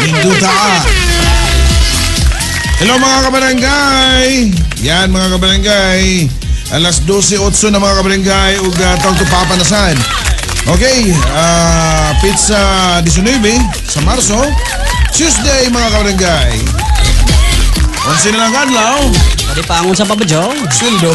Induta. Hello mga kabarangay. Yan mga kabarangay. Alas 12:08 na mga kabarangay ug tawag to papanasan. Okay, pizza 19 sa Marso. Tuesday mga kabarangay. Onse na lang adlaw. Pwede pangon sa Papa Joe. Sweldo.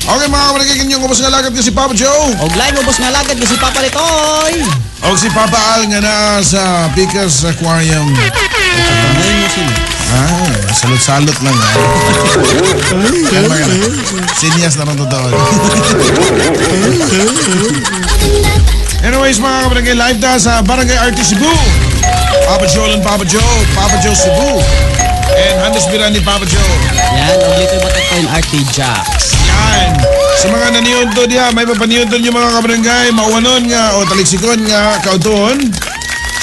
Okay mga kabarangay, kanyang ubos nga lagad ka si Papa Joe. Og live ubos nga lagad kasi Papa Litoy. O si Papa Al nga na sa Picas Aquarium. Ngayon mo sino? Salot-salot lang. Sinyas naman totoo. Anyways mga kabarangay, live ta sa Barangay RT Cebu. Papa Joe and Papa Joe Cebu. And Handes Birani Papa Joe. Yan, og Litoy batok ko yung RT Jacks. Yan. Sa mga naniyunto diya, may papaniyunto niyo mga kabarangay, mauwanon nga o taliksikon nga kauton.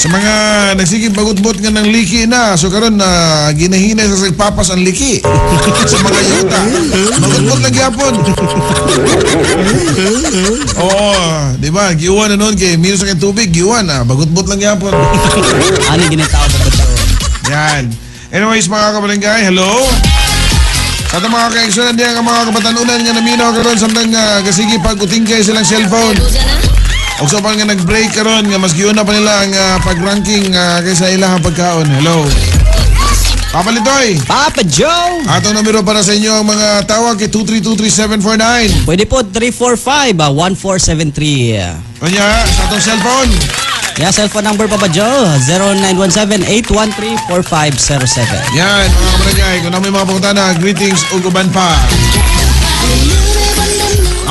Sa mga nagsigig bagut-but nga ng liki na, so karon na ginahinay sa sagpapas ang liki. Sa mga yuta, bagut-but lang yapon. Oo, di ba? Giwan na noon kay minus sa tubig, giwan na, bagut-but lang yapon. Ano ginatao Papa Joe? Yan. Anyways mga kabarangay, hello. Sa itong mga kaeksunan diyan ang mga kabatanunan nga naminaw karon samtang gasigi pag-utingkay silang cellphone. O so pa nga nag-break karon nga mas giuna pa nila ang pag-ranking kaysa ilang pagkaon. Hello. Papa Litoy. Papa Joe. Atong numero para sa inyo ang mga tawag kay 2323749. Pwede po 345-1473. Kanya sa atong cellphone. Yeah, cellphone number Papa Joe 0917-813-4507. Yan mga kabarangay, kung na may mga pangutana, greetings ug uban pa.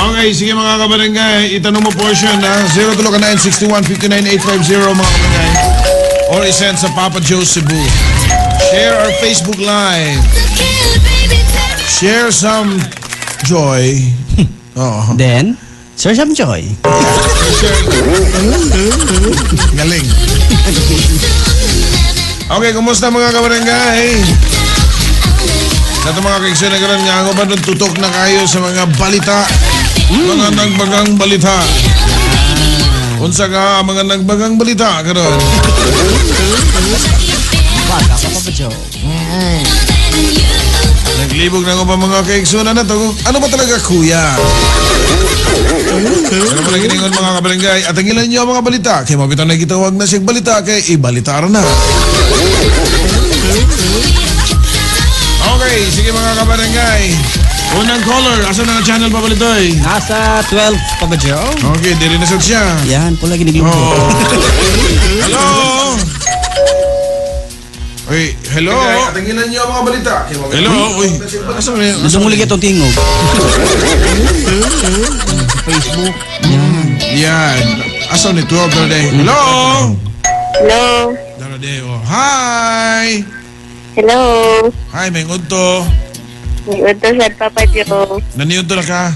Okay, sige mga kabarangay, itanong mo portion na 02961-59850 mga kabarangay. Or isend sa Papa Joe Cebu. Share our Facebook Live. Share some joy. Oh. Then, Sir Sam Joy. Galing. Okay, kumusta mga kabarangay? Sa itong mga kaiksyon na gano'n nga, ako ba nun tutok na kayo sa mga balita? Mga nagbagang balita. Unsa ka mga nagbagang balita gano'n? Baka ka Papa Joe. Naglibog na ako pa mga kaiksyon na to. Ano ba talaga kuya? Ano pala giningon mga kabarangay? At ang ilan niyo mga balita? Kaya mabitaw na gitawag na siyang balita kaya ibalitar na. Okay, sige mga kabarangay. Unang caller, asan na channel pa balitoy? Nasa 12 Papa Joe. Okay, di rin nasag siya. Yan, pula giniging ko. Hello? Uy, hello? At ang ilan niyo mga balita? Hello? Uy, asan na yun? Sumulig itong tingog. Facebook. Yan. Asan ni 12 Daraday? Hello? Hello. Daraday, oh. Hi! Hello. Hi, may ngunto. Ito sa Papa Joe. Naniyunto na ka?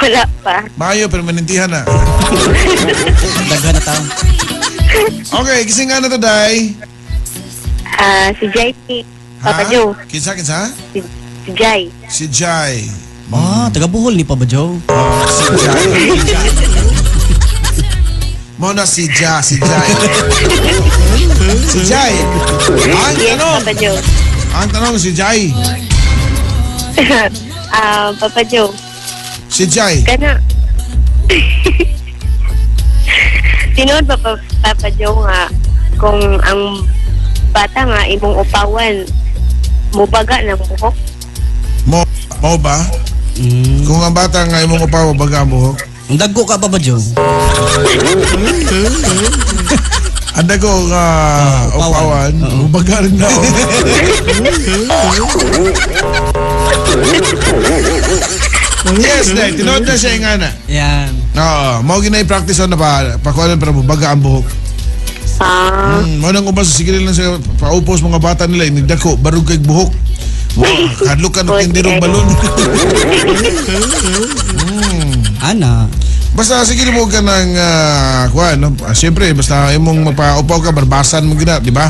Wala pa. Mayo, permanentihan na. Daghan na tao. Okay, gising nga na to, Day. Si Jai. Papa Joe. Kinsa? Si Jai. Si Jai. Taga Bohol ni Papa Joe. Si Jai. Mona si Jai. Si Jai. Ang Yes, tanong. Papa Joe. Ang tanong, si Jai. Papa Joe. Si Jai. Kana. Tinood ba Papa Joe nga kung ang bata nga imong upawan mubaga ng buhok? Mo ba? Kung ang bata nga imong upaw, baga mo. Ang dagko ka Papa Joe. Anda ko upawan. Baga rin na. Yes, Day. Tinood na siya nga na. Yan. Oo, mau ginay-practice na pa. Pakualan para mo baga ang buhok. Mo nang ubas sige lang sa paupos mga bata nila inigdako barug kay buhok. Kadlok ka no kindirong balon. Ana. Basta sige mo ka ng kuan, no? Siyempre basta imong magpaupaw ka barbasan mo gina, di ba?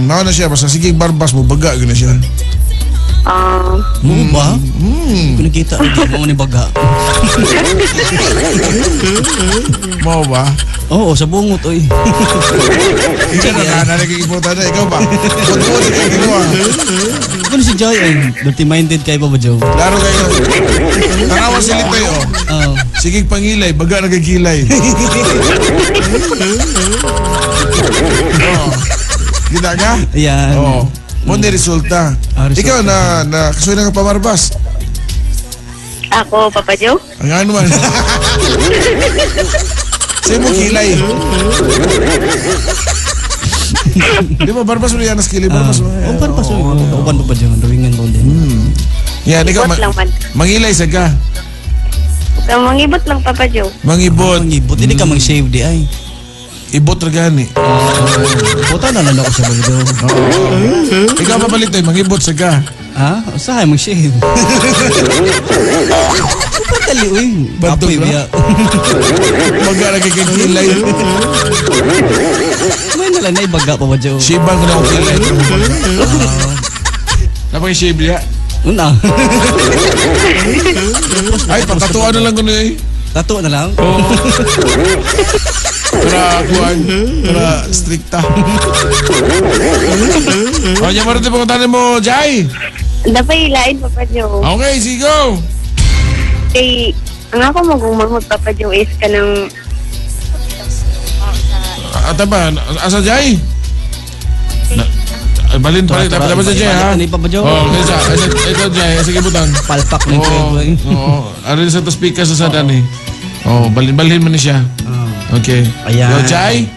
Mao na siya basta sige barbas mo baga gina siya. Mo ba? Hmm. Pinakita di mo ni baga. Mo ba? Oo, sa bungot oy. Ikaw na nakikiputan na. Ikaw ba? Patuwa na kayo ginawa. Kung si Joy ay dirty minded kay Papa Joe. Laro kayo. Tanawa silit tayo. Oo. Sige pangilay, baga nagkikilay. Oh. Gina ka? Ayan. Oo. Mo ni resulta. Resulta. Ikaw na kasuy na ka pamarbas. Ako, Papa Joe? Ang ano man. Sa'yo mo kilay. Di ba, barbas mo yan, naskili, barbas mo. Oh, para pa so. Uban Papa Joe, dawingan mo din. Yan, ikaw, Ibot lang man. mangilay sa ka. Mangibot lang, Papa Joe. Mangibot. Ang ibot, hindi ka mag-shave di ay. Ibot ra gani. Puta na lang ako sa Papa Joe. Ikaw papalit tayo, mangibot sa ka. Ha? Usahay mag-shave. Pagkali, uy. Bantog Apoy, na? biya. Baga nagkikilay. May nalang na ibaga, Papa Joe. Shiban ko na akong kilay. Napag-shave niya. Una. Ay, patatuan na lang ko na eh. Tato na lang. Para kuhan. Para strikta. O, niya marunong pagkatanin mo, Jai. Dapat ilain, Papa Joe. Okay, sige go. Kay, ang ako magumahod, Papa Joe, is ka ng... Ata ba? Asa Jai? Balin pa rin. Dapat sa Jai ha? Ni Papa Joe. Oo, kaysa. Ikaw Jai. Sige butang. Palpak ng kwento eh. Oo. Arin sa to speaker sa sadan eh. Oo, balhin mo ni siya. Okay. Ayan. Yo, Jai?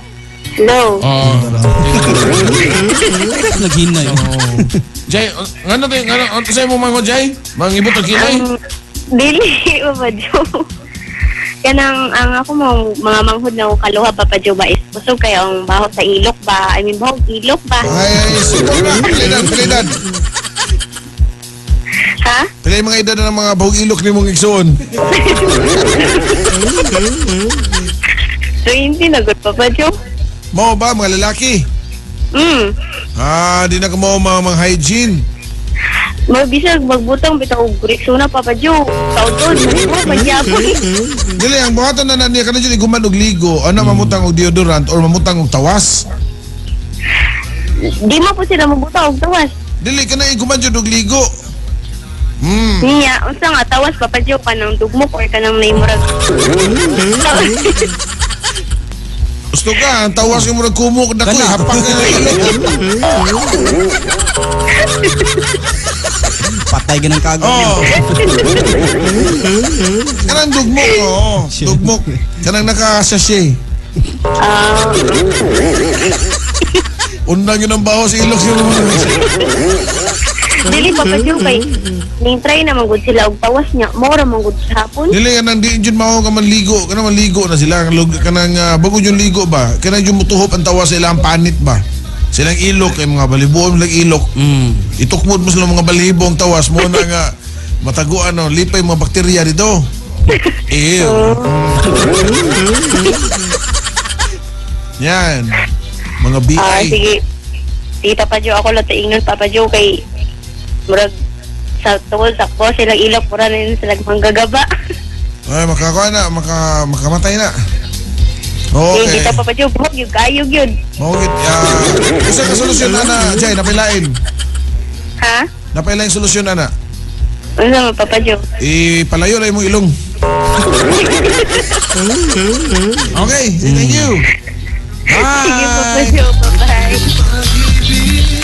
Hello. Oo. Naghina yun. Jai, ngano tayo? Ano sa'yo mo mga Jai? Mangibot o kilay? Dili, Papa Joe. Kanang ang ako mga manghod na kaluha, Papa Joe, ba is busog kayo ang baho sa ilok ba? I mean, bahog ilok ba? Ay, super na. Pilidan. Ha? Pilay mga edad na ng mga bahog ilok ni mong igsoon. 20 na good, Papa Joe. Mo ba, mga lalaki? Di na ka mo mga hygiene. Mabisag magbutang bitaw og Rexona, Papa Joe. Taon-taon, mo magyapon. Dili, ang buhatan na niya ka na dyan iguman og ligo, ano mamutang og deodorant or mamutang og tawas. Di mo po sila mabutang og tawas. Dili ka na iguman dyan og ligo. Niya, unsa nga tawas, Papa Joe, kanang tugmok or kanang naimurag. Gusto ka, ang tawas yung murag kumok na ko, Kana. hapak ka na ilok. Patay ganang kagod. Oo. Kanang dugmok, oo. Dugmok. Kanang naka-sachet. Undang yun ang baho sa ilok siya mo. Dili, Papa Joe, kay ning-try na manggod sila og tawas niya. Mora manggod sa hapon. Dili ka nang di dyan mao ka manligo. Ka na manligo na sila. Kanang bago yung ligo ba? Kanang yung mutuhop ang tawas sa ilang panit ba? Silang ilok, kay mga balibuon lang ilok. Itukmod mo sila mga balibo ang tawas mo na nga mataguan, lipay mga bakterya dito. Ew. Yan. Mga BI. Sige. Sige, Papa Joe, ako lang taingon, Papa Joe, kay murag sa tungkol sa ko silang ilok, mura na yun silang manggagaba. Ay, makakuha na, makamatay na. Okay. Okay. Kita, Papa Joe, buhok yung gayog yun. Mawagit. Isa ka solusyon, Ana. Jai, napailain. Ha? Napailain solusyon, Ana. Ano naman, Papa Joe? Ipalayo na yung ilong. Okay, thank you. Sige, Papa Bye. Joe, bye-bye.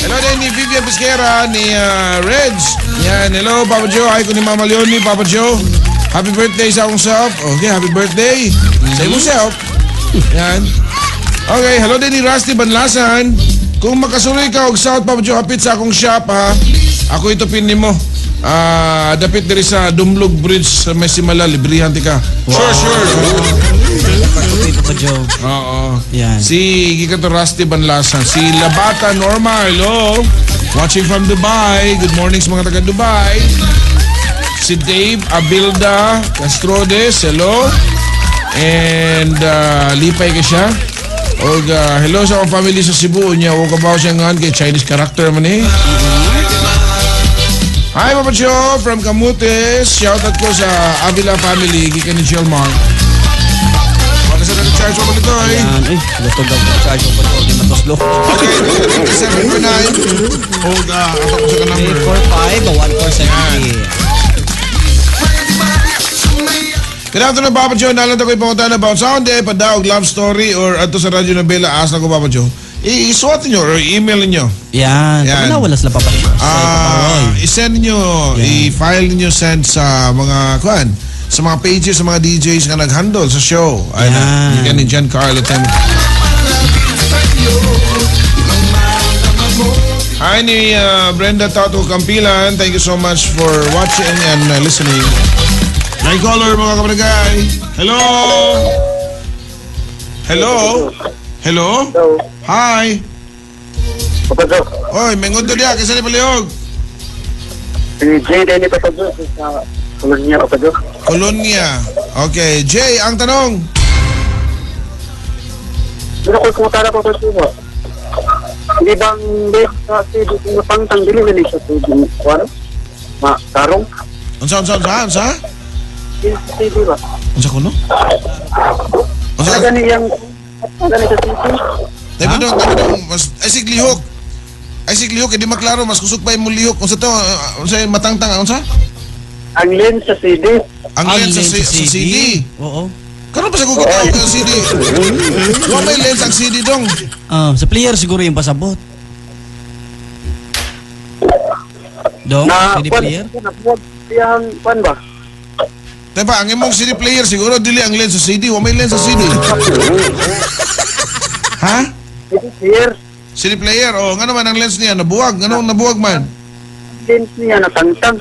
Hello din ni Vivian Pesquera, ni Reg. Yan, hello, Papa Joe. Hi ko ni Mama Leonie, Papa Joe. Happy birthday sa akong self. Okay, happy birthday. Sa imong self. Yan. Okay, hello din ni Rusty Banlasan. Kung makasuloy ka og South, Papa Joe, hapit sa akong shop, ha. Ako ito pin mo. Dapit diri sa Dumlog Bridge sa Mesimala, librihan ti ka. Sure. Pagkutay Papa Joe. Oo. Yan. Si Gikato Rusty Banlasan. Si Labata Norma, hello. Watching from Dubai. Good morning sa mga taga Dubai. Si Dave Abilda Castrodes, hello. And lipay ka siya. O hello sa akong family sa Cebu niya. O kabaw siya nga kay Chinese character man eh. Hi, Papa Joe from Camotes. Shoutout ko sa Avila family, gikan ni Jill Mark. Wala sa nag-charge mo nito eh. Yan, gusto daw ko charge ko po. Di matuslo. Okay, 749. Hold, ato ko sa ka-number. 845-1473. Good afternoon, Papa Joe. Nalang ako ipangutan about sound padaog, love story, or ato sa radyo na Bella. Ask na ko, Papa Joe. I-swat nyo or email nyo. Yan. Yan. Yan. Wala sila papalit. I-send nyo, i-file nyo send sa mga, sa mga pages, sa mga DJs na nag-handle sa show. Ay na, Yan. you can ni John Carlo. Hi ni Brenda Tato Campilan. Thank you so much for watching and listening. Line caller mga kabarangay. Hello? Hello? Hello? Hello. Hi. Papa Jo. Oy, mengon to diya. Kisa ni Paliog? Si Jay din ni Papa Jo. Sa Colonia, Papa Jo. Colonia. Okay. Jay, ang tanong. Pero kung kumutara ko sa sumo, hindi bang best kasi dito na pangtang dili na siya sa ano? Tarong? Unsa? Hindi ba? Unsa kuno? Sa Unsa? ganiyang sa city. Tayo dong, mas isig lihok. Isig lihok, hindi maklaro, mas kusog pa yung lihok. Unsa to? Unsa yung matangtang? Unsa? Ang lens sa CD. Ang lens sa CD. Oo. Karon pa sa gugut ang CD. Wa may lens ang CD dong. Sa player siguro yung pasabot. Dong, Na CD kwan, player? nabuwag siyang kwan ba? Tayo pa, ang imong CD player siguro dili ang lens sa CD. Wa may lens sa CD. Ha? Ito here. CD player, oh, nga naman ang lens niya, nabuwag. Ano nabuwag man? Lens niya natangtang.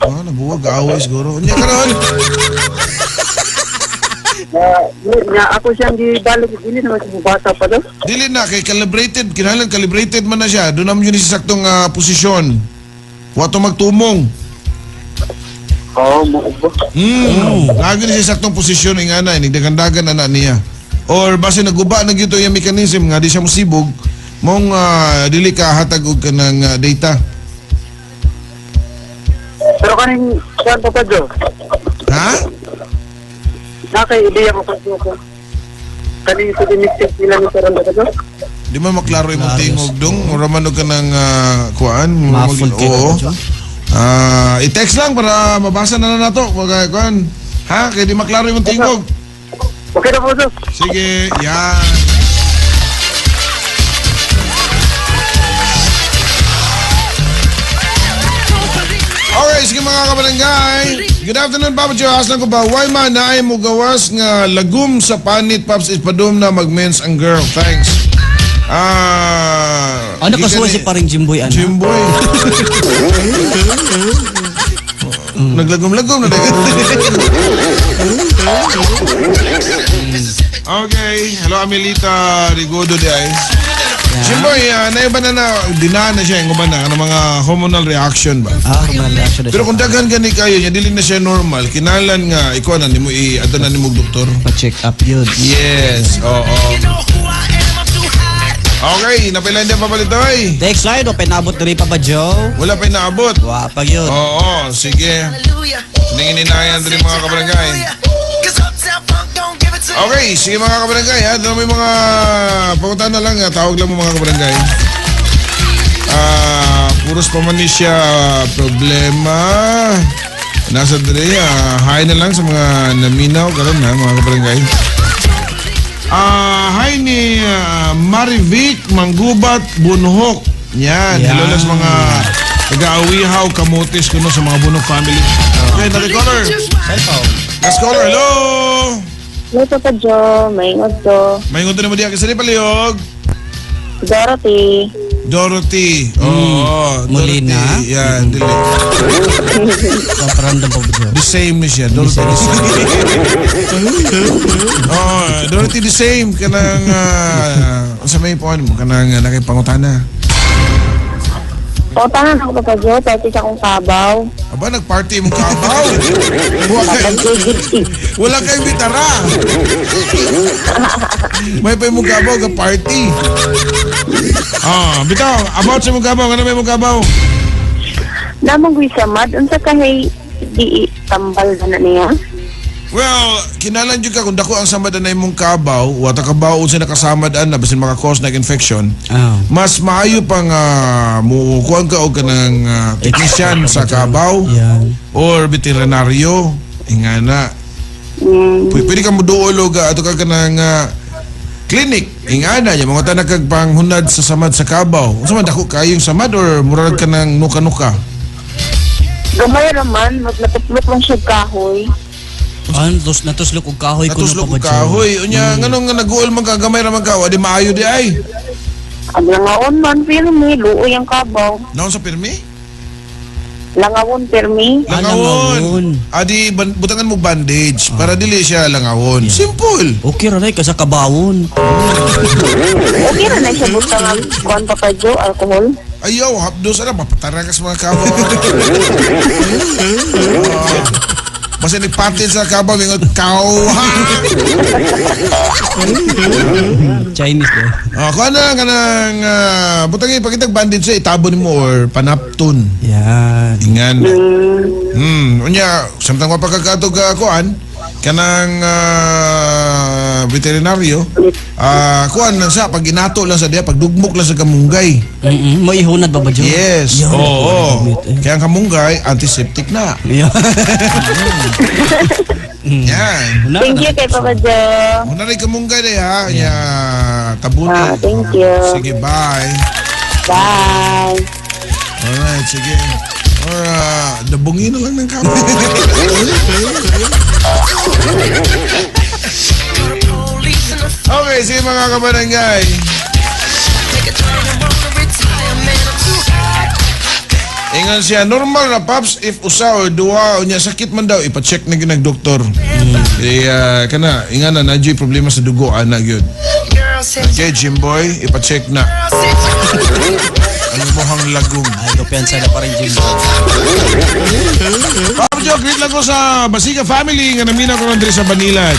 Nabuwag, away siguro. Nya karon. Nga ako siyang gibalik, dili naman siya bata pa daw. Dili na kay calibrated, kinahanglan calibrated man na siya. Doon naman yun sa saktong posisyon. Wato magtumong. Oo, mo ba? Lagi na siya saktong posisyon ng ana, nagdagandagan na niya. Or base naguba na gyud yung mechanism nga di siya musibog, mong dili ka hatag og kanang data. Pero kaning saan pa Jo? Ha? Naka-ideya ko kasi ako. Kaning sa dinisip nila ni Sir Ando Jo? Di man maklaro imong Claro. tingog dong, or man og kanang kuan, Muffled kay oo. Papa Jo. I-text lang para mabasa na nato pag kuan. Ha? Kay di maklaro imong tingog. Okay na po Jo. Sige, yan. Okay, sige mga kabarangay. Good afternoon, Papa Joe. Aslan ko ba, why man na ay mo gawas nga lagum sa panit, Paps, ispadum na mag-men's and girl. Thanks. Ano kasuwa si paring Jimboy, ano? Jimboy. Naglagom-lagom na Okay. Hello, Amelita Rigodo di ay. Jimboy, naiba na dinaan na siya yung kumana ng mga hormonal reaction ba? Hormonal reaction na Pero siya. kung daghan gani kayo, niya dili na siya normal, kinalan nga, ikaw na nimo i-ato na nimo doktor. Pa-check up yun. Yes, oo. Okay, napailan din papalitoy. Text line, o pinabot na rin pa ba, Joe? Wala pa inaabot. Wapag yun. Oo, sige. Tingin inayan din mga kabarangay. Okay, sige mga kabarangay ha. Doon may mga papuntahan na lang. Tawag lang mo mga kabarangay. Puros pa man ni siya problema. Nasa dali. Hi na lang sa mga naminaw. Karoon na mga kabarangay. Hi ni Marivic Manggubat Bunhok. Yan. Yan. Hello lang sa mga taga-awihaw, kamotes ko no, sa mga Bunhok family. Okay, next caller. Cellphone. Next caller, hello! Hello, Papa Joe. Maingod to. May ngunto na mo diya kasi Paliog. Dorothy. Dorothy. Oo. Molina. Dorothy. Yan, dili. Paparandam pa ba, Joe? The same ni siya. Dorothy the same. Dorothy the same. Kanang, sa may puan mo, kanang nakipangutana. O, tahan ako, Papa Joe. Pati sa akong sabaw. Aba, nagparty mong kabaw. Wala kayong bitara. May pa mong kabaw ka party. Bitaw, about sa mong kabaw. Ano may mong kabaw? Namang gwi samad unsa kahay di tambal na niya. Well, kinalan jud ka kung dako ang samad na imong kabaw, wata kabaw sa nakasamad na basin maka-cause ng infection. Mas maayo pang mukuha ka og kanang technician sa kabaw Yan. or veterinaryo. Ingana. Pwede ka mo duol og ato ka kanang clinic. Ingana nya mga tanak kag panghunad sa samad sa kabaw. Unsa man dako kayong samad or murag ka nang nuka-nuka? Gamay raman, magnapuplot lang siya kahoy. Natuslok og kahoy ko na Natuslok pa og kahoy. Unya nganong nga nag-uol man ka gamay ra man ka, wa di maayo di ay. Ang langaon man, pirmi, luoy ang kabaw. Naon sa pirmi? Langawon, pirmi. Langawon. Adi butangan mo bandage para dili siya langawon. Simple. Okay ra nay ka sa kabawon. Okay na na siya butang ang kuwan Papa Joe, alcohol. Ayaw, hapdos na mapatara ka sa mga kabaw. Basta nagpatin sa kabaw, mingot, kauhang! Chinese eh. Kung ano ka nang, butang ipakitag bandage sa itabon mo or panapton. Yan. Ingan. Unya, samtang mapagkakatog kuan, kanang veterinaryo, kuan lang sa, pag inato lang sa diya, pag dugmok lang sa kamunggay. Mo ihunad ba ba, Joe? Yes, Yan. oo. Kaya ang kamunggay, antiseptic na. Yan. Yan. Thank you kay Papa Joe. Una rin kamunggay na ha. Nya, tabuti. Thank you. Sige, bye. Bye. Alright, sige. Or, dabungin na lang ng kamay. Okay, sige mga kabarangay. Ingon siya, normal na paps if usa or duha o niya sakit man daw, ipacheck na ginag doktor. Kaya, kana, ingan na, nadyo'y problema sa dugo, anak yun. Okay, Jimboy, ipacheck na. Ano mo hang lagong? Ay, kapiyansa na pa rin, Jim. Papa Joe, greet lang ko sa Basiga family nga namina ko nandri sa Banilad.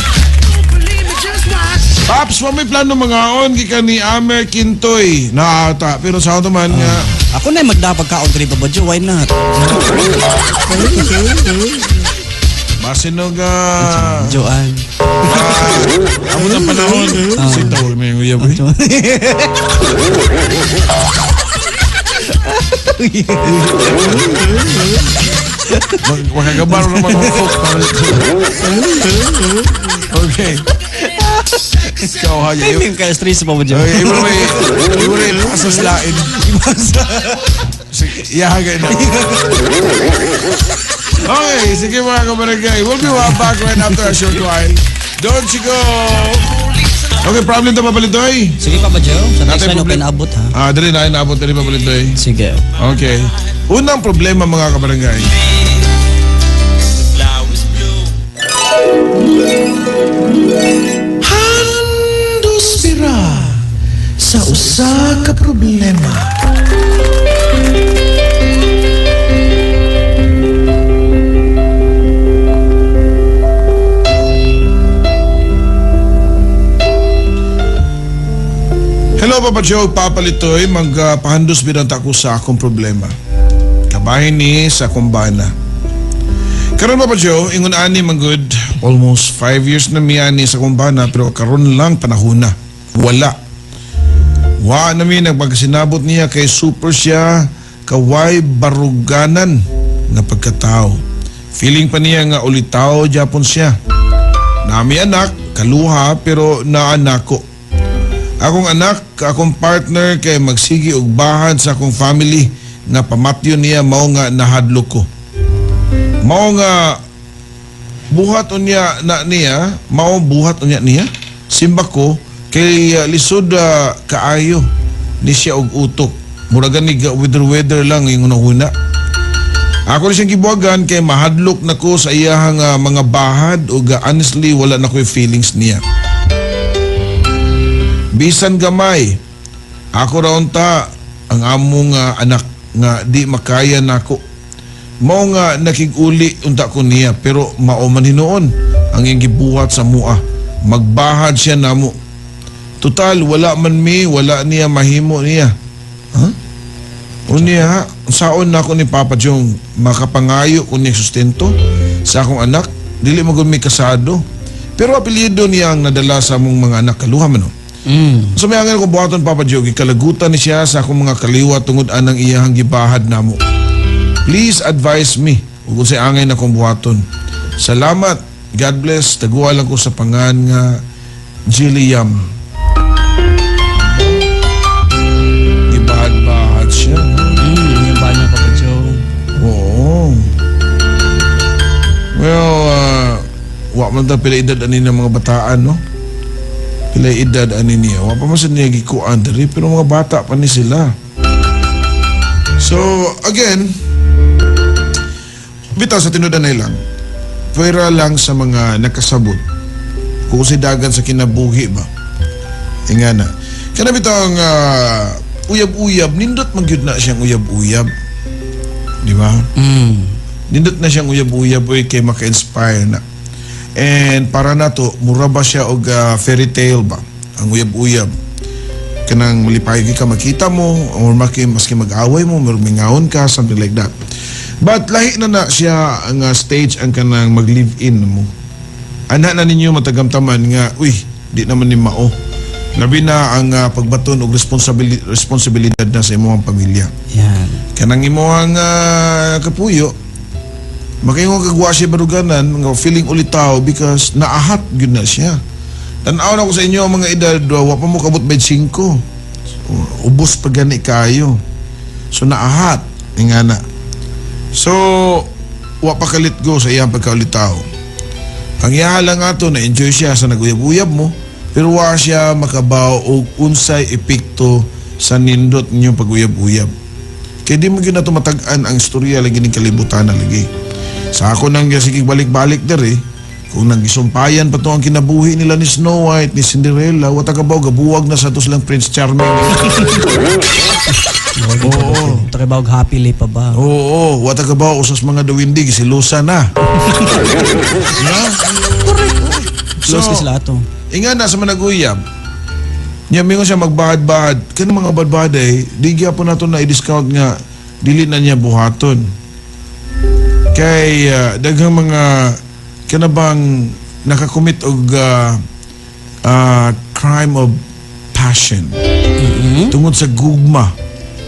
Paps, wa may plano mga on kika ni Amer Kintoy na ata. Pero sa ako naman nga, Ako na yung magdapag ka on ba, Joe? Why not? masinog Joanne. amo ng panahon. Sitaw na yung uyab eh. Makagabar naman ang folk. Okay. Ikaw haya. Hindi ka stress pa ba, Joe? Okay, iba may pasas lain. Sige, ihagay na. Okay, sige mga kabarangay. We'll be back right after a short while. Don't you go! Okay, problem to Papalitoy? Sige pa ba, Joe? Sa next Natin line, okay problem- naabot, ha? Dali na, inaabot na rin Papalitoy. Sige. Okay. Unang problema mga kabarangay. Handos bira sa usa ka problema. Hello Papa Joe, Papa Litoy, magpahandos bidang tako sa akong problema. Kabahin ni sa kumbana. Karon Papa Joe, ingon ani manggod, almost 5 years na miyani sa kumbana pero karon lang panahon na. Wala. Wa na mi nagpagsinabot niya kay super siya kaway baruganan nga pagkatao. Feeling pa niya nga ulitaw Japon siya. Nami anak, kaluha pero naanak ko. Akong anak, akong partner kay magsigi og bahad sa akong family nga pamatyo niya mao nga nahadlok ko. Mao nga buhat unya na niya, mao buhat unya niya. Simba ko kay lisod kaayo ni siya og utok. Muragan ni weather lang yung una. Ako rin siyang gibuhagan kay mahadlok na ko sa iyahang mga bahad o honestly wala na ko'y feelings niya. Bisan gamay, ako raon ta ang among anak nga di makaya nako. Mao nga nakiguli unta ko niya pero mao man hinuon ang iyang gibuhat sa mua. Magbahad siya namo. Total wala man mi, wala niya mahimo niya. Huh? Unya, saon na ako ni Papa Jong makapangayo ko niya sustento sa akong anak, dili mo may kasado. Pero apelyido niya ang nadala sa among mga anak kaluha man. So may angin ko buhaton Papa Jong, ikalagutan ni siya sa akong mga kaliwa tungod anang iyahang gibahad namo. Please advise me kung sa angin akong buhaton. Salamat. God bless. Taguha lang ko sa pangan nga Jilliam. Gibahad-bahad siya. Yung ba niya, Papa Joe? Oo. Well, wa man ta pila edad ani ng mga bataan, no? Pila edad ani niya. Wa pa man sa niya gikuan diri, pero mga bata pa ni sila. So, again, bitaw sa tinudan na ilang, pwera lang sa mga nakasabot. Kung si dagan sa kinabuhi ba? Ingana. Kana bitaw ang uyab-uyab, nindot magyud na siyang uyab-uyab. Di ba? Nindot na siyang uyab-uyab kay maka-inspire na. And para na to, mura ba siya og fairy tale ba? Ang uyab-uyab. Kanang malipay ka makita mo, or maski mag-away mo, mingaon ka, something like that. But lahi na siya ang stage ang kanang mag-live-in mo. Anak na ninyo matagamtaman nga, uy, di naman ni mao. Labi na ang pagbaton og responsibilidad na sa imong pamilya. Yan. Kanang imong kapuyo, makayong kagwa siya baruganan, nga feeling ulitaw because naahat yun na siya. Tanaw na ko sa inyo ang mga edad, wa pa mo kabot 25. Ubos pa gani kayo. So naahat, ingana. So, wa pa kalit go sa iyang pagkaulitaw. Ang iyahala nga to, na-enjoy siya sa naguyab-uyab mo, pero wa siya makabaw og unsay epekto sa nindot ninyong pag-uyab-uyab. Kaya di mo yun na tumatag-an ang istorya lagi ng kalibutan na lagi. Sa ako nang sige balik-balik dere, kung nagisumpayan pa to ang kinabuhi nila ni Snow White, ni Cinderella, wata ka ba, gabuwag na sa to silang Prince Charming. Oo. Ito kay Bawag happily pa ba? Oo, wata ka ba, usas mga dawindig, silusa na. Close ka sila ato. Inga na sa managuyab, niya mingon siya magbahad-bahad. Kaya mga bahad-bahad di po nato na i-discount nga, dili na niya buhaton. Kay daghang mga kanabang nakakomit og crime of passion. Tungod sa gugma.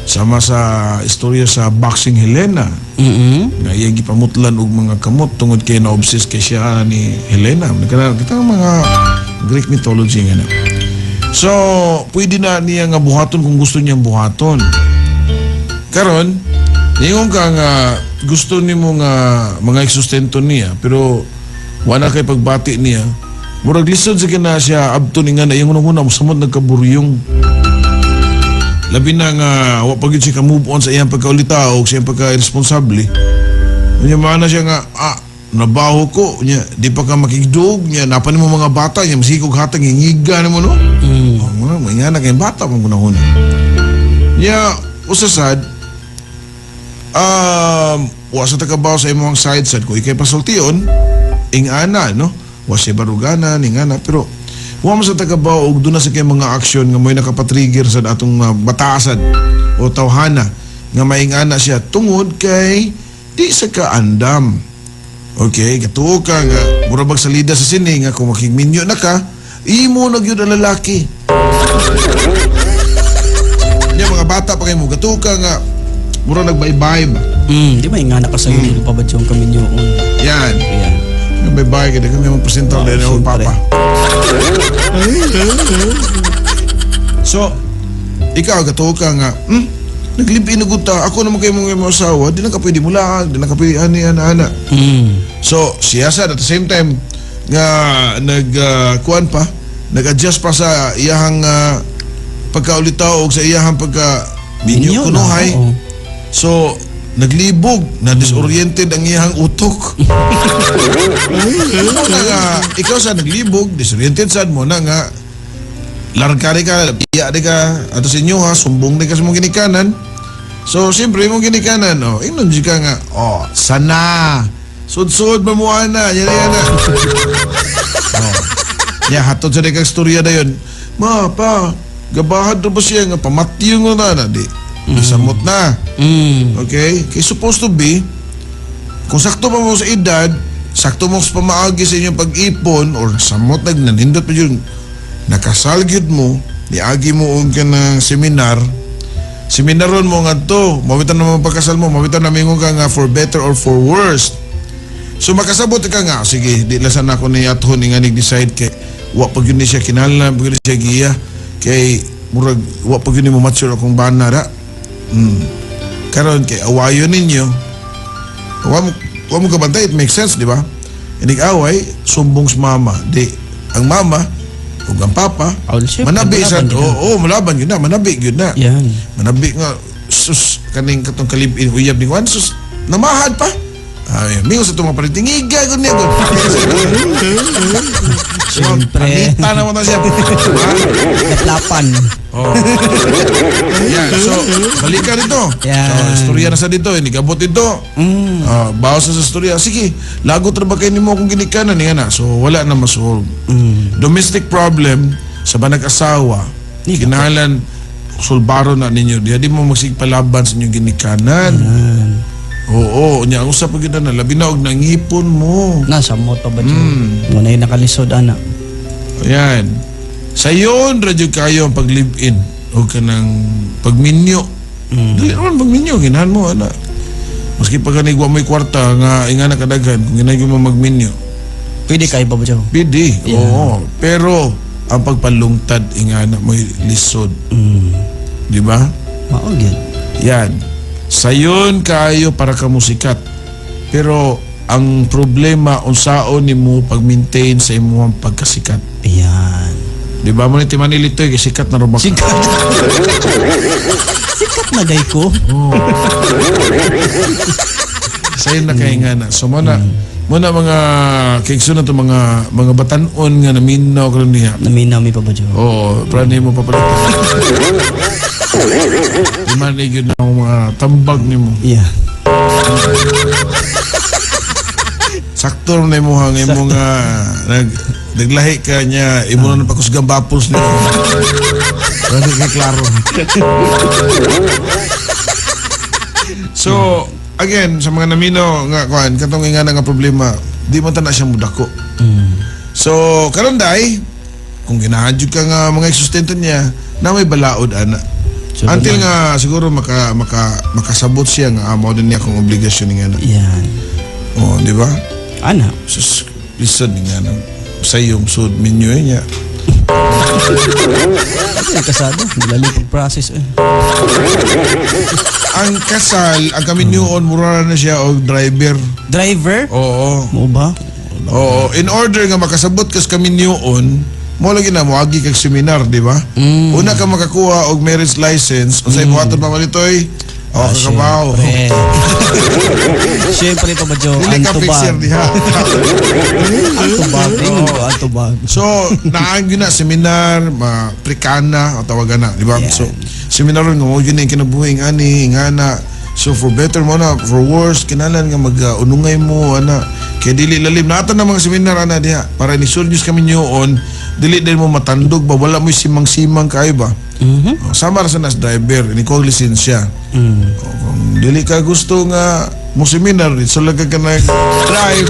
Sama sa istorya sa Boxing Helena. Nga iyang gipamutlan og mga kamot tungod kay na-obsess kay siya ni Helena. Kita mga Greek mythology nga na. So, pwede na niya nga buhaton kung gusto niyang buhaton. Karon, ingon ka nga gusto ni mo nga mga eksustento niya, pero wala kay pagbati niya. Murag lisod sa kina siya abto ni nga na yung unang-una samot nagkaburyong. Labi na nga wa pagid siya ka-move on sa iyang pagkaulitaw o sa iyang pagka-irresponsable. Unya mana siya nga nabaho ko nya di pa ka makigdog nya napan mo mga bata nya masikog hatang ngingiga nimo no. Mga nga na kay bata man kunahon. Nya usasad wa sa takabaw sa imong side ko ikay pasultion ingana no. Wa siya baruganan ingana pero wa man sa tagabaw og duna sa kay mga aksyon nga mo'y nakapatrigger sa atong batasan o tawhana nga maingana siya tungod kay di sa kaandam. Okay, katuo ka nga murabag salida sa sini nga kung makigminyo na ka, imo na gyud ang lalaki. Nya mga bata pa kay mo katuo ka nga mura nagbaybay ba. Di ba ingana ka sa iyo pa ba yung kaminyo? Yan. Yan. Nagbaybay ka kami mga presentador din ako papa. So, ikaw katuo ka nga, naglibin na guta, ako naman kayo mga asawa, di na ka pwede mula, di na ka pwede ana. So, siya sa at the same time, nga nag-kuan pa, nag-adjust pa sa iyahang pagkaulitaw o sa iyahang pagka-minyo kunuhay. So, naglibog, na-disoriented ang iyahang utok. Ikaw sa naglibog, disoriented sad mo na nga, larkari ka, piya di ka, ato sa inyo ha, sumbong di ka sa mong ginikanan. So, siyempre, mong ginikanan, ingnon di ka nga, sana, sud-sud mamuha na, yan na. Hatod sa di kang storya na yun, ma, pa, gabahad na ba siya nga, pamatiyo nga na, di. Nasamot na. Mm. Okay? Kaya supposed to be, kung sakto pa mo sa edad, sakto mo sa pamaagi sa inyong pag-ipon, or samot nanindot pa yun, nakasal gyud mo, niagi mo og ka ng seminaron mo nga to, mawitan naman pagkasal mo, mawitan namin ka nga for better or for worse. So makasabot ka nga, sige, di lasan ako ni aton nga nag-decide kay wa pag yun ni siya kinahanglan, pag yun siya giya, kay murag wa pag yun ni mo mature akong bana da. Karon kay awayon ninyo, wa mo kabantay, it makes sense, di ba? Inig away, sumbong sa mama. Di, ang mama, ug ang papa, manabi sa, malaban yun na, manabi yun na. Yan. Manabi nga, sus, kaning katong kalibin, uyab ni Juan, sus, namahad pa. Ay, mingo sa itong mga palitingiga, ganyan. Siyempre. Panita naman na siya. Katlapan. Oh. Yan, so, balikan dito. Yan. So, istorya na sa dito, inigabot dito. Bawas na sa istorya. Sige, lagot na ba kayo ni mo kung ginikanan niya na? So, wala na masolve. Domestic problem sa banag-asawa, kinahanglan sulbaro na ninyo. Di mo magsigpalaban sa inyong ginikanan. Oo, niya usap pag na labi na og nangipon mo. Nasa moto ba dyan? Muna yung nakalisod, anak. Ayan. Sa yun, radyo kayo ang pag-live-in o ka ng pagminyo. Dali naman pagminyo, ginahan mo, anak. Maski pag kanigwa mo'y kwarta, nga inga na kadaghan, kung ginagyo mo magminyo. Pwede kayo pa ba dyan? Pwede, oo. Pero, ang pagpalungtad, inga na mo'y lisod. Di ba? Maog yan. Yan. Sayon kayo para ka musikat. Pero ang problema unsaon nimo pag-maintain sa imong pagkasikat. Ayan. Di ba mo ni Manilito sikat na robak. Sikat. Sikat na gay ko. Sayon na kay nga na. So muna mga kikso na to mga batanon nga naminaw karon niya. Naminaw mi pa ba dyan? Oo, prani mo papalitan. Di man yun na mga tambag ni mo. Yeah. Sakto na mo hang imo nga naglahi ka niya imo na pakusgang bapos niya. Pwede kay klaro. So, again, sa mga namino nga kuan katong nga nga problema, di man ta na siya mudako. So, karon day kung ginahadyo ka nga mga sustento niya na may balaod ana. So, Until nga siguro makasabot siya nga amo din niya kung obligasyon nga na. Yan. Oh, di ba? Ana. Sus, listen nga na sa iyong sud menu niya. Ay, kasado. Dali pag-process eh. Ang kasal, ang kami on mura na siya og driver. Driver? Oo. Mo ba? Oo, in order nga makasabot kas kami on, mo lagi na mo agi kag seminar, di ba? Una ka makakuha og marriage license, unsay buhaton pa malitoy? O kakabaw. Siyempre pa ba dyan? Dili ka fixer diha. Antubag. Ang tubag. So, naangyo na seminar, prikana o tawagan na, di ba? Yeah. So, seminar nga mo yun yung kinabuhing ani, ingana. So, for better mo na, for worse, kinalan nga mag-unungay mo, ana. Kaya dili lalim. Natan na mga seminar, ana, diha. Para ni-surgeons kami nyoon, dili din mo matandog ba? Wala mo simang-simang kayo ba? O, sama sa nas driver, ini ko lisensya. O, kung dili ka gusto nga mo seminar, so lang ka nag-drive.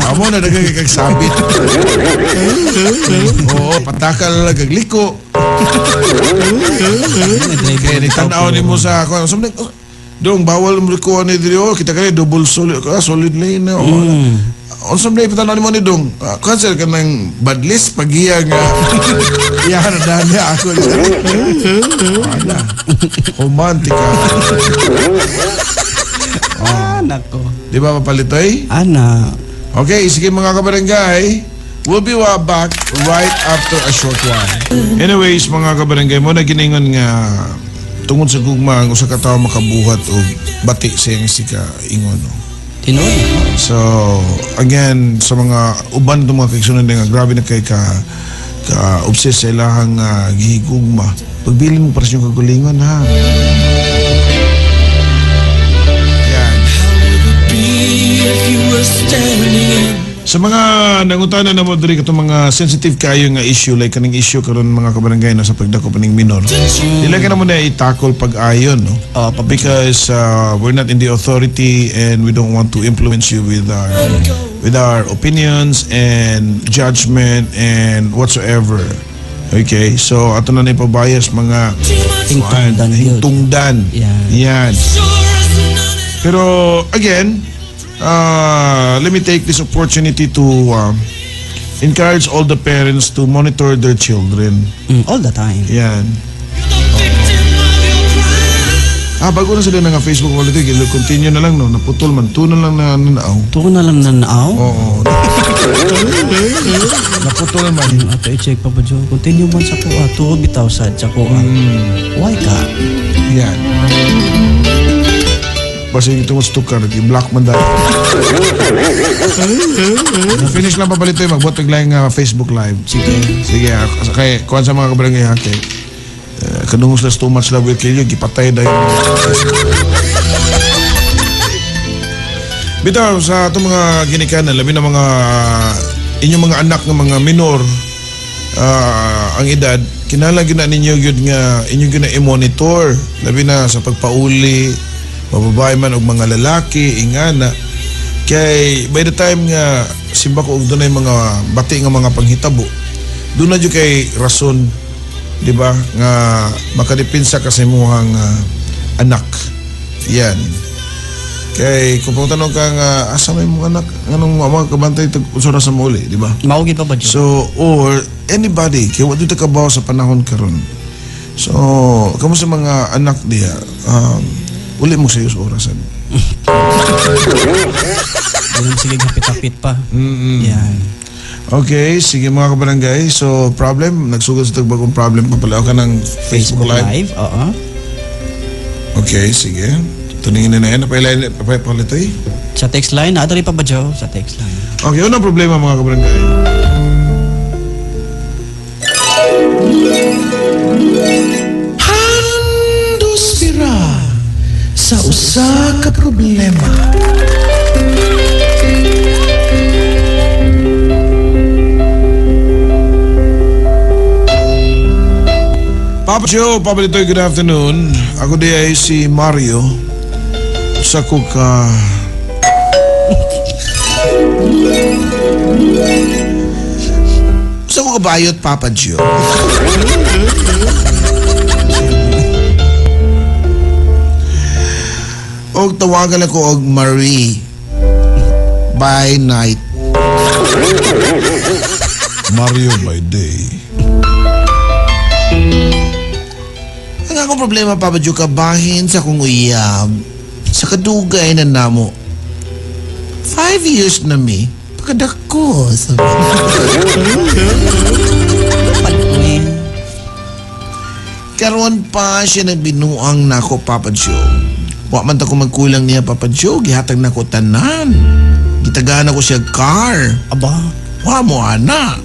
Amo na dagang kagsabit. Oo, patakal na lang kagliko. Kaya nagtanaw ni mo sa ako. Dong, bawal mo rikuha ni Drio. Kita kaya double solid lane na. On some day, patanaw ni mo ni Dong. Cancel ka ng bad list. Pag-iya nga. Iyahan niya ako. Wala. Romantika. Nako. Di ba papalitoy? Ana. Okay, sige mga kabarangay. We'll be back right after a short while. Anyways, mga kabarangay, mo na giningon nga tungod sa gugma ang usa ka tawo makabuhat og bati sa iyang sika ingon. No? Tinoy. So, again, sa mga uban itong mga kaiksunan nga grabe na kay ka-obsess sa ilahang gihigugma. Pagbili mo para siyang kagulingon, ha? Sa mga nangutana na mo diri katong mga sensitive kayo nga issue like kaning issue karon mga kabarangay na sa pagdako paning minor. Dili ka na mo na i-tackle pag-ayon, no? Because we're not in the authority and we don't want to influence you with our opinions and judgment and whatsoever. Okay, so ato na ipabayas mga Hingtungdan yun. hingtungdan. Yan. Pero again, let me take this opportunity to encourage all the parents to monitor their children. All the time. Yan. Bago na sila nga Facebook quality, continue na lang, no? Naputol man, tunan lang na nanaaw. Tuko na lang nanaaw. Oo. Naputol man. Ato i-check pa ba, Joe? Continue man sa kuha. Tuko bitaw sad sa kuha. Why ka? Yan. Basta yung itong stukar, i-block man dahil. Finish lang papalito yung magbotog lang Facebook Live. Sige, kaya kuhan sa mga kabarangay hake. Kanungos na too much love will kill you, gipatay dahil. Bitaw, sa itong mga ginikanan, labi na mga inyong mga anak ng mga minor ang edad, kinalagyan na ninyo yun nga inyong gina i-monitor, labi na sa pagpauli, mababae man o mga lalaki, ingana. Kay by the time nga simba ko og dunay mga bati nga mga panghitabo, doon na dyo kay rason, di ba, nga makadipinsa ka sa imuhang anak. Yan. Kay kung tanong ka nga asa may mong anak, anong mga kabantay unsura sa muli, di ba? Maugid pa ba, Joe? So, or anybody, kaya what dito ka ba sa panahon karon. So, kamo sa mga anak diya, uli mo sa iyo sa orasan. Ganun sige hapit-hapit pa. Yan. Okay, sige mga kabarangay. So, problem, nagsugod sa tagbagong problem, papalaw ka ng Facebook Live. Oo. Okay, sige. Tuningin na yan. Napalitoy. Sa text line, naadari pa ba, Joe? Sa text line. Okay, unang problema mga kabarangay. Handos sira sa usa ka problema. Papa Joe, Papa Litoy, good afternoon. Ako di ay si Mario. Sa ko ka... Sa ko kabayot, Papa Joe. Og tawagan ako og Marie. By night. Mario by day. Ang akong problema, Papa Joe, kabahin sa kong uyab. Sa kadugay na namo. 5 years na mi. Pagkadako. Karon pa siya na binuang nako, Papa Joe. Wa man ta ko magkulang niya, Papa Joe. Gihatag na ko tanan. Gitagaan ako siya car. Aba. Wa mo, ana.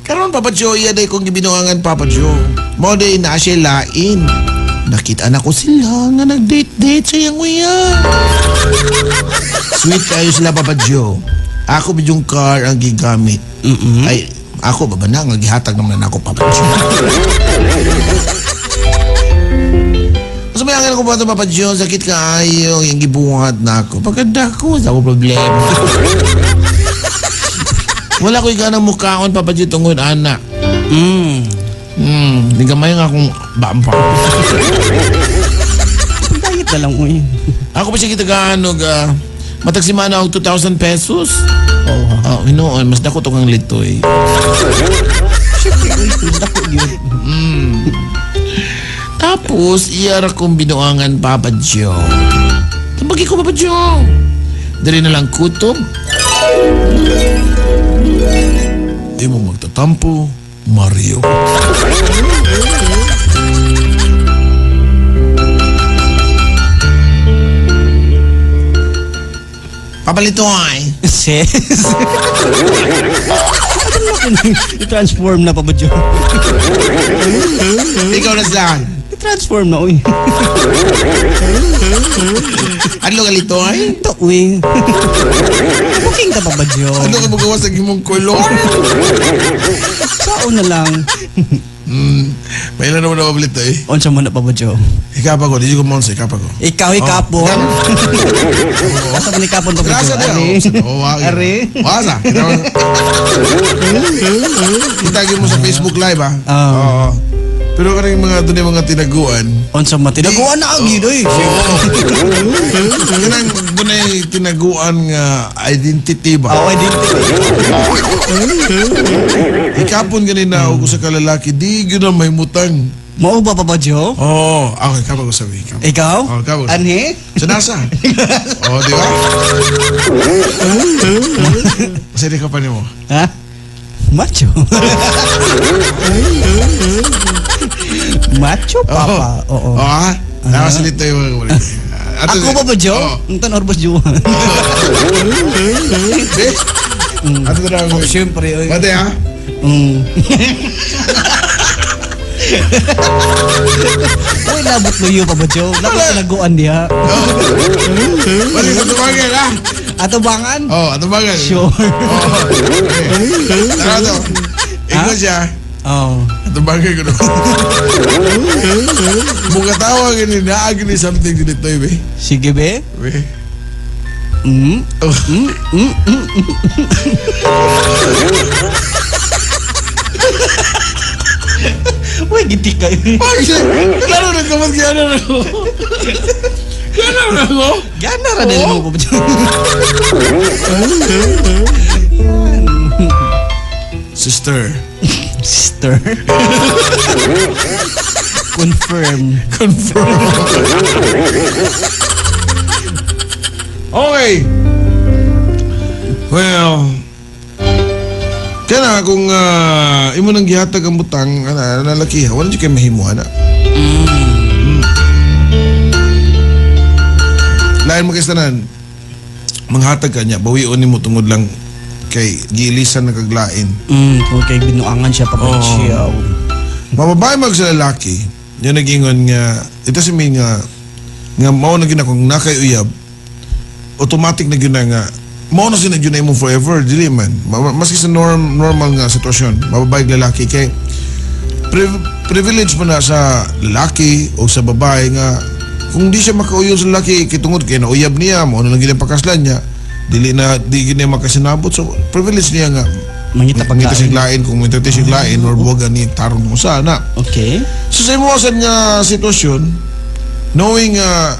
Karon, Papa Joe, yaday kong gibinuangan, Papa Joe. Mo day na siya lain. Nakita na ko sila nga nag-date-date sa iyang uya. Sweet kayo sila, Papa Joe. Ako bidyong car ang gigamit. Ay, ako ba na nga gihatag naman ako, Papa Joe. Mas mayangan ako ba ito, Papa Joe? Sakit kaayo, yung gibuhat na ako. Pagkanda ko, sa ako problema. Wala ko iganang mukhaon, Papa Joe, tungod anak. Di gamay nga akong bampa. Diet na lang mo yun. Ako pa siya kitaganog, matagsimana ako 2,000 pesos. Oo. Hinoon, mas dako to kang litoy. Dako yun. Tapos, iyara kong binuangan, Papa Joe. Tabagi ko, Papa Joe. Dari na lang kutob. Di mo magtatampo, Mario. Papalito ay. Sis. I-transform na pa ba, Joe? Ikaw na saan. Transform na, uy. Ano ka lito ay? Ito, uy. Booking ka pa ba, Joe? Ano ka magawa sa imong kolor? Sao na lang. May ilan naman na mabalit eh. Unsa mo na pa ba, Joe? Ikapa ko, di ko monse, ikapa ko. Ikaw, ikapon. Asa mo ni kapon pa ba, Grasa Joe? na. Oo, wagi. Ari. Wasa. Itagin mo sa Facebook Live, ha? Oo. Oo. Pero kanang mga doon yung mga tinaguan. Unsa mo? Tinaguan na agi, doy. Kanang doon ay tinaguan nga identity ba? Ako, identity. Ikapon ganina ako sa kalalaki, di yun na may mutang. Mao ba pa ba, Joe? Oo, ako ikapon ko sabi. Ikapon. Ikaw? Oh, ikaw. Anhe? Sa nasa. Oo, di ba? Masaya ka pa niyo mo. Ha? Macho. Macho, papa. Oo. Oo, ha? Nakasalita yung mga kulit. Ako pa ba, Joe? Ang tanor ba, Joe? Ato na ako. Siyempre, oy. Mate, ha? Uy, labot mo yun pa ba, Joe? Labot tinaguan diha. Mali, ato bagay, ha? Ato bangan? Oo, ato bagay. Sure. Tara to. Ikaw siya. Oh. Ato bagay ko na. Muka tawa gini, naagin ni something dito, be. Sige, be. Be. Oh. Uy, gitik ka. Ay, klaro na kamat kaya na ako. Kaya na ako. Gana ra din mo pa ba, Joe? Sister. Sister. Confirm. Confirm. Okay. Well, kaya na kung imo nang gihatag ang butang lalaki, wala dyan kayo mahimuha na. Lain mo kayo manghatag ka niya, bawion ni mo tungod lang kay giilisan na kaglain. Kung kay binuangan siya pa ba siya. Mababae mag sa lalaki, yun nag-ingon nga, ito si may nga mao na gina kung nakay uyab, automatic na gina nga, mao na sinag yun na imong forever, dili man. Maski sa normal nga sitwasyon, mababae lalaki, kay privilege mo na sa lalaki o sa babae nga, kung di siya makauyon sa lalaki, kitungod kay nauyab niya, mao na lang gina pakaslan niya, di gina makasinabot, so privilege niya nga, Mangita pangita pagkain. siyang lain, kung mangita siyang lain, or buwagan ni tarong mo sana. Okay. So sa imuwasan nga sitwasyon, knowing nga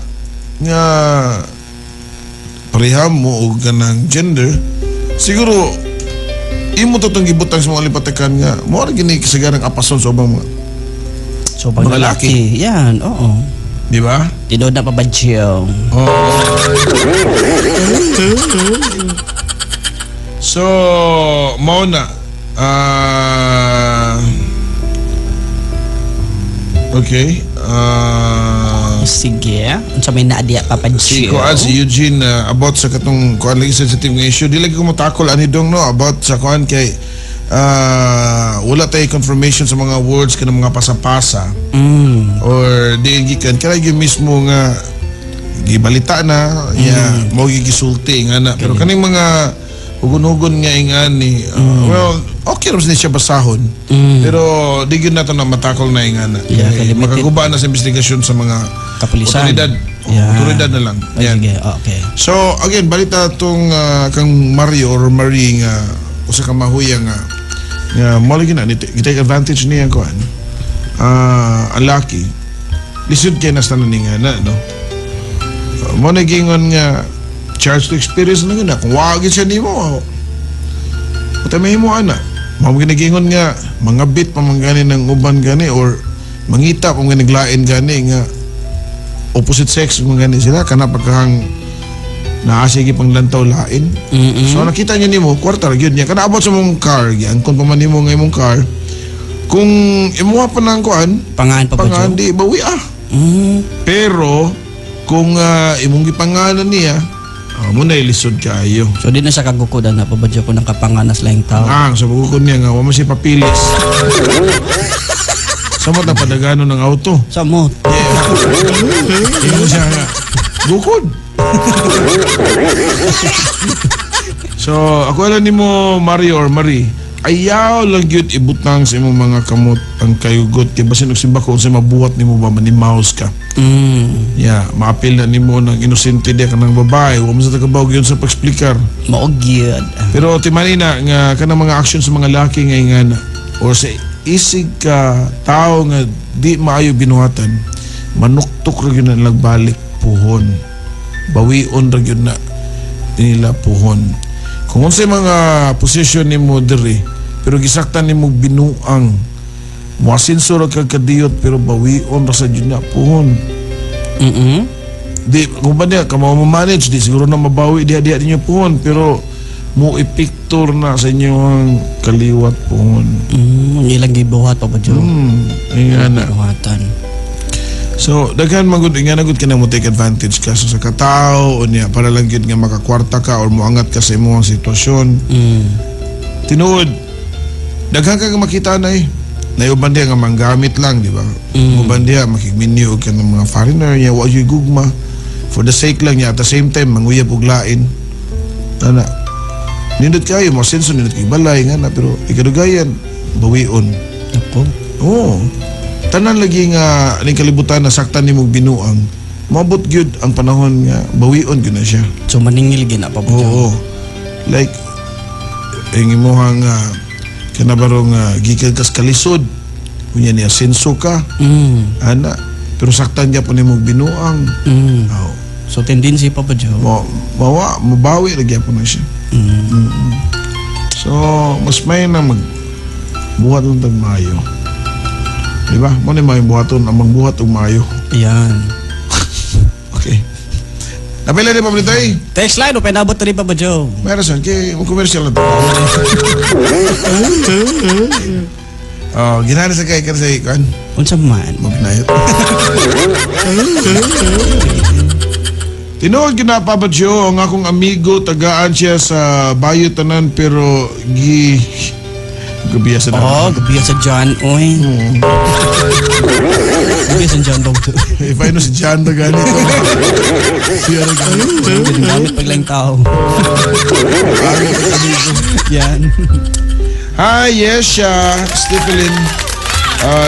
pareham mo o ganang gender, siguro imo to itong gibutang sa mga lipatakan nga mo rin gini kasagarang apason sa ubang mga, So, pag Mga lalaki, yan, oo. di ba? Tinood na pa ba, Joe? So, mao na. Okay. Sige. Unsa may naadiya pa pa, Si Joe? Kuan, si Eugene, about sa katong kuan lagi sensitive nga issue, di lagi ko matakol ani dong no about sa kuan kay wala tayo confirmation sa mga words kanang mga pasapasa or di gikan kaya yung mismo nga gibalita na mo gigisulti nga na pero kaning mga ugon-ugon nga ingani well okay rin siya basahon pero di gyud nato na matakol na ingana Yeah, limited. makaguba na sa investigasyon sa mga Kapulisan. otoridad Yeah. otoridad na lang Ay, yan. sige, okay. So again balita tong kang Mario or Marie nga usa ka mahuya nga mo lagi na take advantage niya ko ang laki lisod kay nas tanan nga na no mo nagingon nga charge to experience na gina kung wagin siya nimo pati may mo ana mo ginagingon nga mga bit pa man gani ng uban gani or mangita kung naglain gani nga opposite sex kung gani sila kana pagkahang naasigi pang lantaw lain. So nakita niya nimo kwarta gyud niya kana abot sa mong car yan kung paman nimo nga imong car kung imuha pa nang kuan Pangahan pa ba, pangan Joe? di bawi pero kung imong gipangalan niya mo na ilisod kayo So, di na siya kagukudan na pa ba, Joe, kung nakapanganas lang yung tao? ang sa bukod niya nga wa man siya papilis sa Samot na padagano ng auto. Samot. Imo siya nga. Bukod. So, ako alam ni mo, Mario or Marie, ayaw lang yun ibutang sa imong mga kamot ang kayugot. Kaya basin nagsimba ko sa mabuhat ni mo ba, manimaos ka. Yeah, maapil na ni mo ng inosente di ka ng babae. Huwag mo sa tagabawag yun sa pag-explikar. Maogyad. Pero timani na nga kanang mga action sa mga laki nga na or sa isig ka tao nga di maayo binuhatan, manuktok ra gyud na nagbalik puhon. Bawion ra gyud na nila puhon. Kung unsay mga posisyon nimo diri pero gisaktan nimo binuang moasinso ra kag kadiyot pero bawion ra sa gyud na puhon. Di kung ba niya ka manage di siguro na mabawi diha ninyo puhon pero mo ipiktur na sa inyong kaliwat puhon. Ilang gibuhat pa ba dyan? Nga na. Buhatan. So, daghan magud nga nagud ka na mo take advantage ka sa katao o niya para lang gid nga makakwarta ka or moangat ka sa imong sitwasyon. Tinuod, daghan ka makita na Nayuban diya nga manggamit lang, di ba? Uban diya makigminyo ka ng mga foreigner niya, wa yo'y gugma. For the sake lang niya, at the same time, manguyab og lain. Tana. Nindot kayo, mga senso, nindot kayo balay nga na, pero ikadugayan, bawion. Ako? Oo. Tanan lagi nga ning kalibutan na saktan nimo binuang. Mabot gyud ang panahon nga bawion gyud na siya. So maningil gina pa ba dyan? Oo. Like ang imong kanabarong gikan kas kalisod. Kunya niya senso ka. Ana, pero saktan niya po nimo binuang. Oo. So tendency pa ba dyan? Mabawi lagi po na siya. So, mas may na magbuhat ng tagmayo. Diba? Mo ni may buhaton, amang buhat og mayo. Ayan. Okay. Napila ni paborito eh. Text line, o pinabot na rin pa ba dyan? Meron siya, kaya mag-commercial na ito. Oh, ginana sa kay sa ikan. Unsa man? Magnayot. Tinuod ginapabad siya, ang akong amigo, tagaan siya sa Bayo Tanan, pero gabiya sa Oo, gabiya sa John, oy. Gabiya sa John daw to. If I know si John na ganito. Siya na ganito. Gamit paglang tao. Yan. Hi, yes siya. Stephen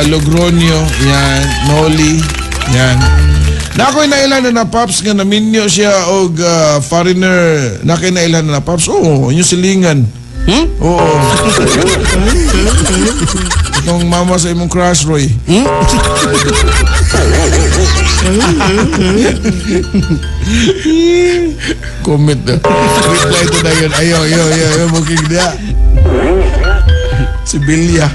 Logronio. Yan. Noli. Yan. Nakoy na ilan na Paps nga naminyo siya og foreigner. Nakoy na ilan na Paps. Oo, yung silingan. Oo. Itong mama sa imong crush, Roy. Comment na. Reply to na yun. Ayaw. Booking niya. Si Bilya.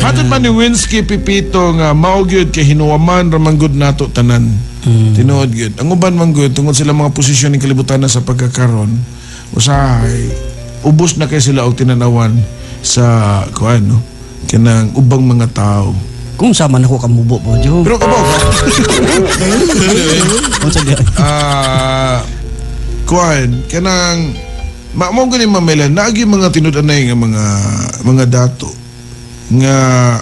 Hatod man ni Winsky Pipito nga maugyod kay hinuwaman ramanggod nato tanan. Tinuod gyud. Ang uban man gyud tungod sila mga posisyon ng kalibutan na sa pagkakaron, usahay ubos na kay sila og tinanawan sa kuan no. Kanang ubang mga tao. Kung sama na ko kamubo po dyan. Pero kabaw ka. Unsa diyan? Kuan kanang mao gani mamilan naagi mga tinud-anay nga mga dato. Nga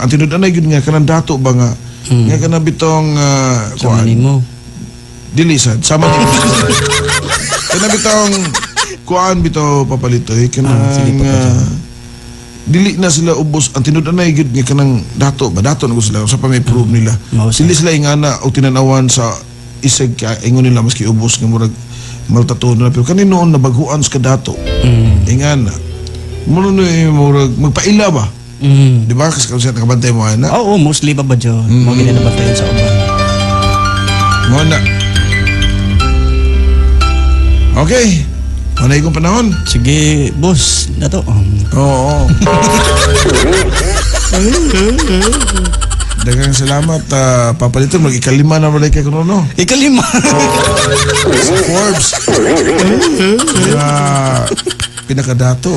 ang tinud-anay gyud nga kanang dato ba nga nga kanang bitong Sama nimo. Dilisad, sama niyo. Kanang bitong kuan bitaw papalitoy kanang sige, dili na sila ubos ang tinud-anay gyud nga kanang dato ba dato na gusto sila sa pa may prove nila. Sila sila ingana og tinanawan sa isig ka ingon nila maski ubos nga murag maltato na pero kaninoon nabaguan sa dato. Ingana. Muro na murag magpaila ba? Di ba? Kasi kung siya nakabantay mo na? Oo, mostly pa ba dyan? Mga ginanabantayan sa uban. Mo na. Okay. Manay kong panahon. Sige, boss. Na to. Oo. Dagang salamat. Papalito, mag-ikalima na malay kay Kunono. Ikalima. Sa Forbes. Pinakadato.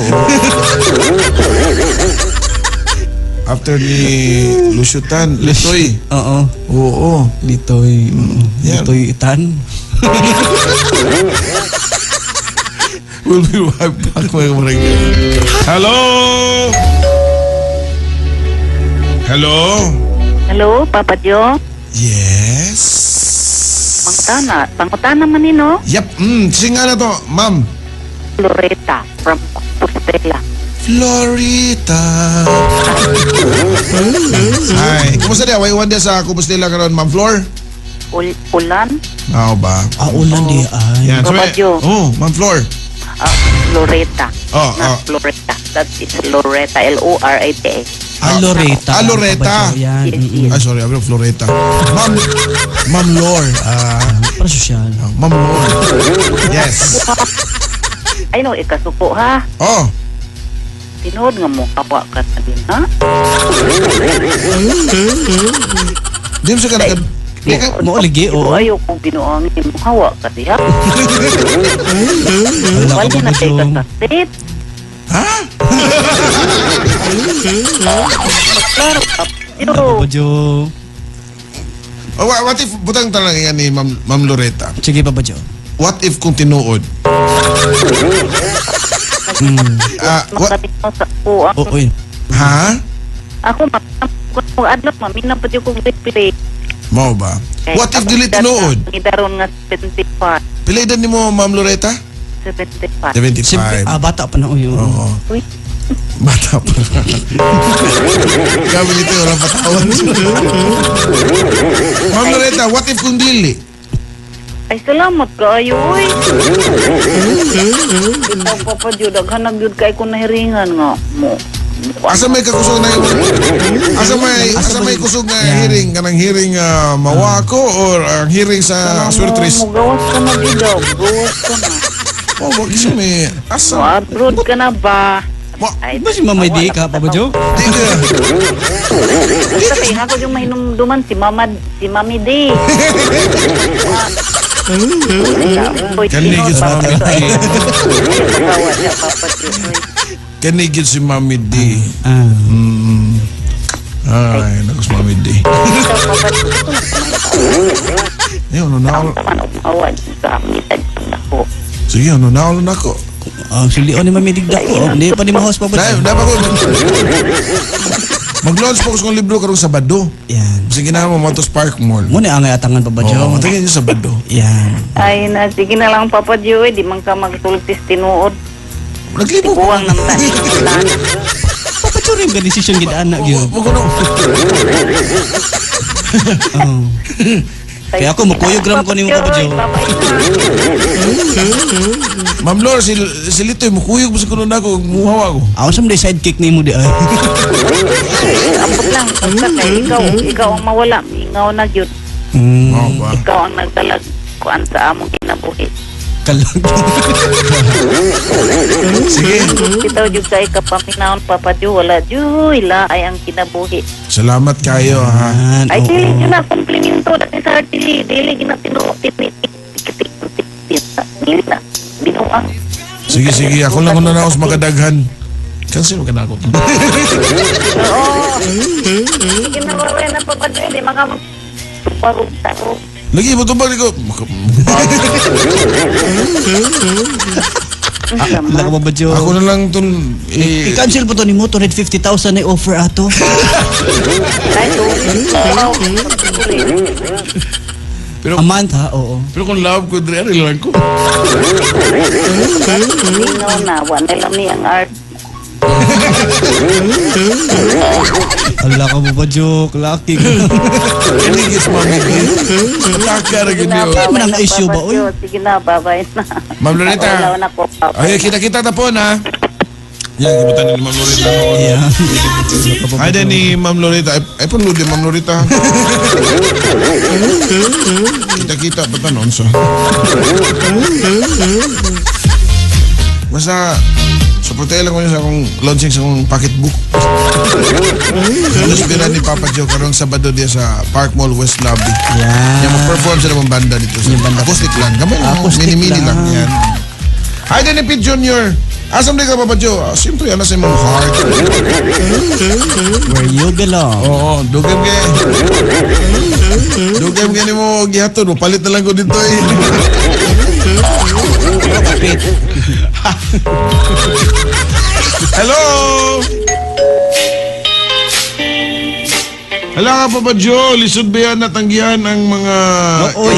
After ni Lusyutan, Litoy. Oo. Litoy. Yan. Litoy Itan. We'll be right back, mga maragay. Hello! Hello? Hello, Papa Joe. Yes? Pangutana man nino. Yep, singa na to, ma'am. Loretta from Compostela. Florita. Hi. Kumusta dia? Waiwan dia sa Compostela karon, Ma'am Flor? Ulan. Ako ba? Ulan di ay. Yan. Babadyo. Oh, Ma'am Flor. Loretta. Oh, Not Loretta. That is Loretta. Loretta. Loretta. Loretta. Yan. Yes, Ay, sorry. Abro, Floretta. Ma'am Lor. Para sosyal. Ma'am Lor. Yes. Ay no, ikasuko ha. Oh. Tinood nga mo kawa ka sa din ha. Di mo siya ka nagad... Di ka... Mo ligi Ibo o. ayaw kong binuangin mo hawa ka diha. Wala Wala ka na ba kay Jong? kasastit. Ha? Klaro, Wala ka ba Jong? Oh, what if... Butang talaga yan ni Ma'am Loretta. Sige Papa Joe. What if kung tinuod? What? Makatino sa kuha. Oo yun. Ha? Ako, kung adlaw, maminang pati ko play. Mao ba? What if dili tinuod? Idaron nga 75. Pilaydan ni mo, Ma'am Loretta? 75. 75. Siyempre, bata pa na uyo. Oo. Uy, Bata pa. Gabi nito, walang patawan. Ma'am Loretta, what if kung dili? ay salamat kayo, uy. Ikaw pa pa, Jud. Aghanag, Jud, kay kung nahiringan nga mo. Asa may kakusog na asa may kusog na hearing kanang hearing mawako or ang hearing sa surtris. Gawas ka na, Jud. Gawas ka na. Oh, wag siya may asa. Abroad ka na ba? Ay, Ba si Mamay Di ka Papa Joe? Di ka. Kasi ako yung mahinumduman si Mami D. Kanigit si Mami D. Kanigit si Mami D. Ay, nakus Mami D. Ayun, ano na ako. Sige, ano na ako. Silion ni Mami Digda ko. Hindi pa ni mahos Papa Dahil, Joe. dapat ko. Mag-launch po ko sa libro karong Sabado. Yan. Sige na mo, Matos Park Mall. Muna ang atangan Papa Joe. Oo, tingin niyo Sabado. Yan. Ay, na, sige na lang, Papa Joey. Di man ka magsultis tinuod. Naglibo ko. Buwang ng tanin. Papa Joe rin ka desisyon gid anak gyud. Wag ko na. Kaya ako mukuyog ram ko ni mo Papa Joe. Ma'am Lor, si Litoy, mukuyog mo sa kuno na ako, muhawa ko. Ako sa mga sidekick ni mo di ay. Ambot lang. Basta kay ikaw ang mawala. Ingaw na yun. Oo ba? Ikaw ang nagdalag kuan sa among kinabuhi. Kalag. Sige. Itaw jud kay kapaminaon, Papa Joe. Wala Joy la ay ang kinabuhi. Salamat kayo, ha? Yan. Ay, oo. dili yun na komplemento dati sa artili. Dili ginatinuotin ni dili na. Binuang. Sige, ako lang na ako sa makadaghan. Cancel mo ka na ako. Oo. Sige na ba na, Papa Joe. Di makamag parugta ko. Lagi mo ito ba? Wala ka Papa Joe. Ako na lang itong... I-cancel po to ni mo. 250,000 na offer ato. Ay, Pero, A month ha? Oo. pero kung love ko, Dre, lang ko. Minaw na. Wala lang niyang art. Wala ka Papa Joe. Lucky ka. Kanigit, Mami D. Mataka na ganyan. Ano man ang issue ba, uy? Sige na, babay na. Ma'am Loretta. Wala na ko. Ay, kita-kita na po na. Yan, kibutan ni Ma'am Loretta. Yan. Ay, din ni Ma'am Loretta. Ay, punlo din, Ma'am Loretta. Kita-kita, ba't na so? Basta, supportahin lang ko yun sa akong launching sa akong pocketbook. Naspira ni Papa Joe karong Sabado dia sa Park Mall West Lobby. Yan. Yan, mag-perform sila ng banda dito. Sa acoustic lang. Gamay lang, Acoustic mini-mini lang. lang. Yan. Hi, din ni Pete Jr. Asam din ka, Papa Joe? Siyempre, yan na sa imong heart. Where you belong. Oo, dugem kay. Dugem kay mo gihatod, mo palit na lang ko dito eh. Hello. Hala ka, Papa Joe, lisod ba yan natanggihan ang mga... Oy.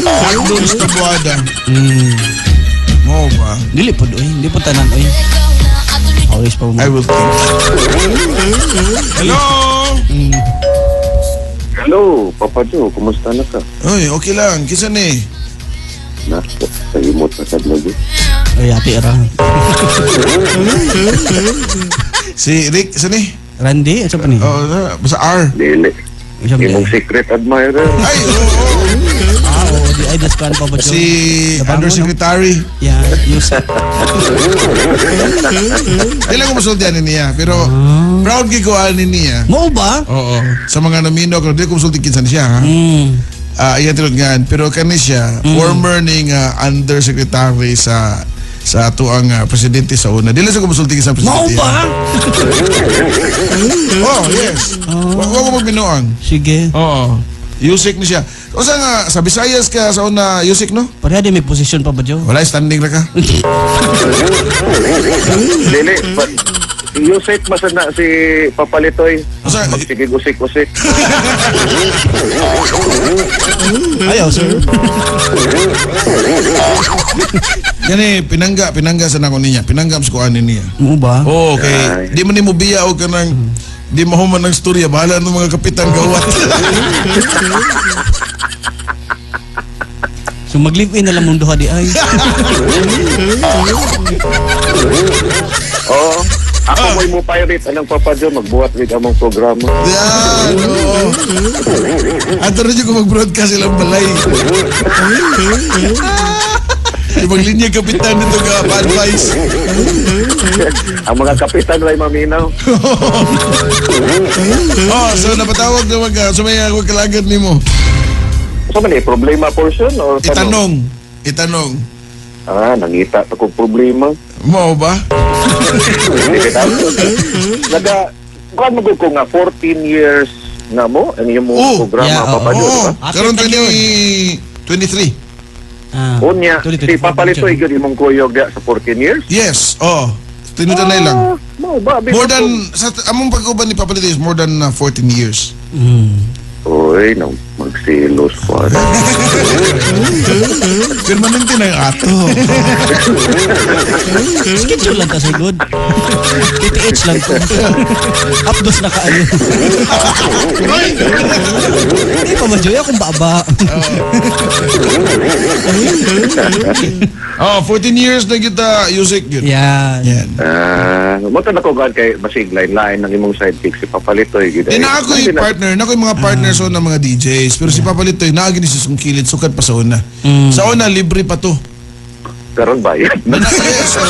Hotdogs na buwada. Mo ba? Dili po oy, hindi po tanan oy. Always po mo. I will think. Hello? Hello, Papa Joe, kumusta na ka? Uy, okay lang. Kisa ni? Sa imot na sa lagi. Oy, ati ra. Si Rick, isa ni? Randy, asa pa ni? Oh, basta R. Dili. Asa Imong ba? secret admirer. Ay, oo. Di ay daskan pa ba Si Nabango, Undersecretary. Yeah, use. Di lang ko masultihan niya. Pero proud kikuhaan niya. Mo ba? Oo. Sa mga namino, kung di ko masulti kinsan siya, ha? Iyan tilod nga. Pero kani siya, former ning undersecretary sa ato ang presidente sa una. Di lang sa kumusulti sa Mo presidente. ba? Oh, yes. Wag ko magbinuang. Sige. Oo. Yusik ni siya. O sa nga, sa Visayas ka sa una, Yusik, no? Pareha di may position pa ba Jo? Wala, standing na ka. Dili, Yusik masana si Papalitoy. Asa? Sige, usik-usik. Ayaw sir. Yan pinangga sa nako niya. Pinangga sa kuan niya. Mo ba? Oh, okay. Di man nimo biya o kanang di mahuman ng storya. Bahala ng mga kapitan gawat. So mag-live-in na lang mong duha di ay. Oo. Ako mo'y mo pirate. Anong Papa Joe, magbuhat with among programa. Yan, oo. Ato rin yung kung mag-broadcast silang balay. Ibang linya kapitan nito ka, pa-advise. Ang mga kapitan ay maminaw. Oh, so napatawag na sumaya ako kalagan ni mo. So, man problema portion or tanong? Itanong. Nangita ako problema. Mo ba? Kuhan mo ko nga 14 years na mo ang iyong programa, yeah, Papa Joe, Oo, diba? karon Atin tani tag 23. Unya, si Papalito ay imong kuyog diya sa 14 years? Yes, oh. Tinudanay lang. Mo ba? More than, sa among pag-uban ni Papalito is more than 14 years. Uy, magsilos ko. Permanente na yung ato. Schedule lang ka sa good. PTH lang ko. Updos na kaayo. Hindi pa ba Joy akong baba. Oh, 14 years na kita music yun. Yan. Yan. Mata na ko gan kay basig line ng imong sidekick si Papalito. Di na ako yung partner, na ako yung mga partners so ng mga DJs. Pero si Papalito, naagin ni sa kilid, sukat pa sa una. Sa una, libre pa to. Karon bayad. Yes,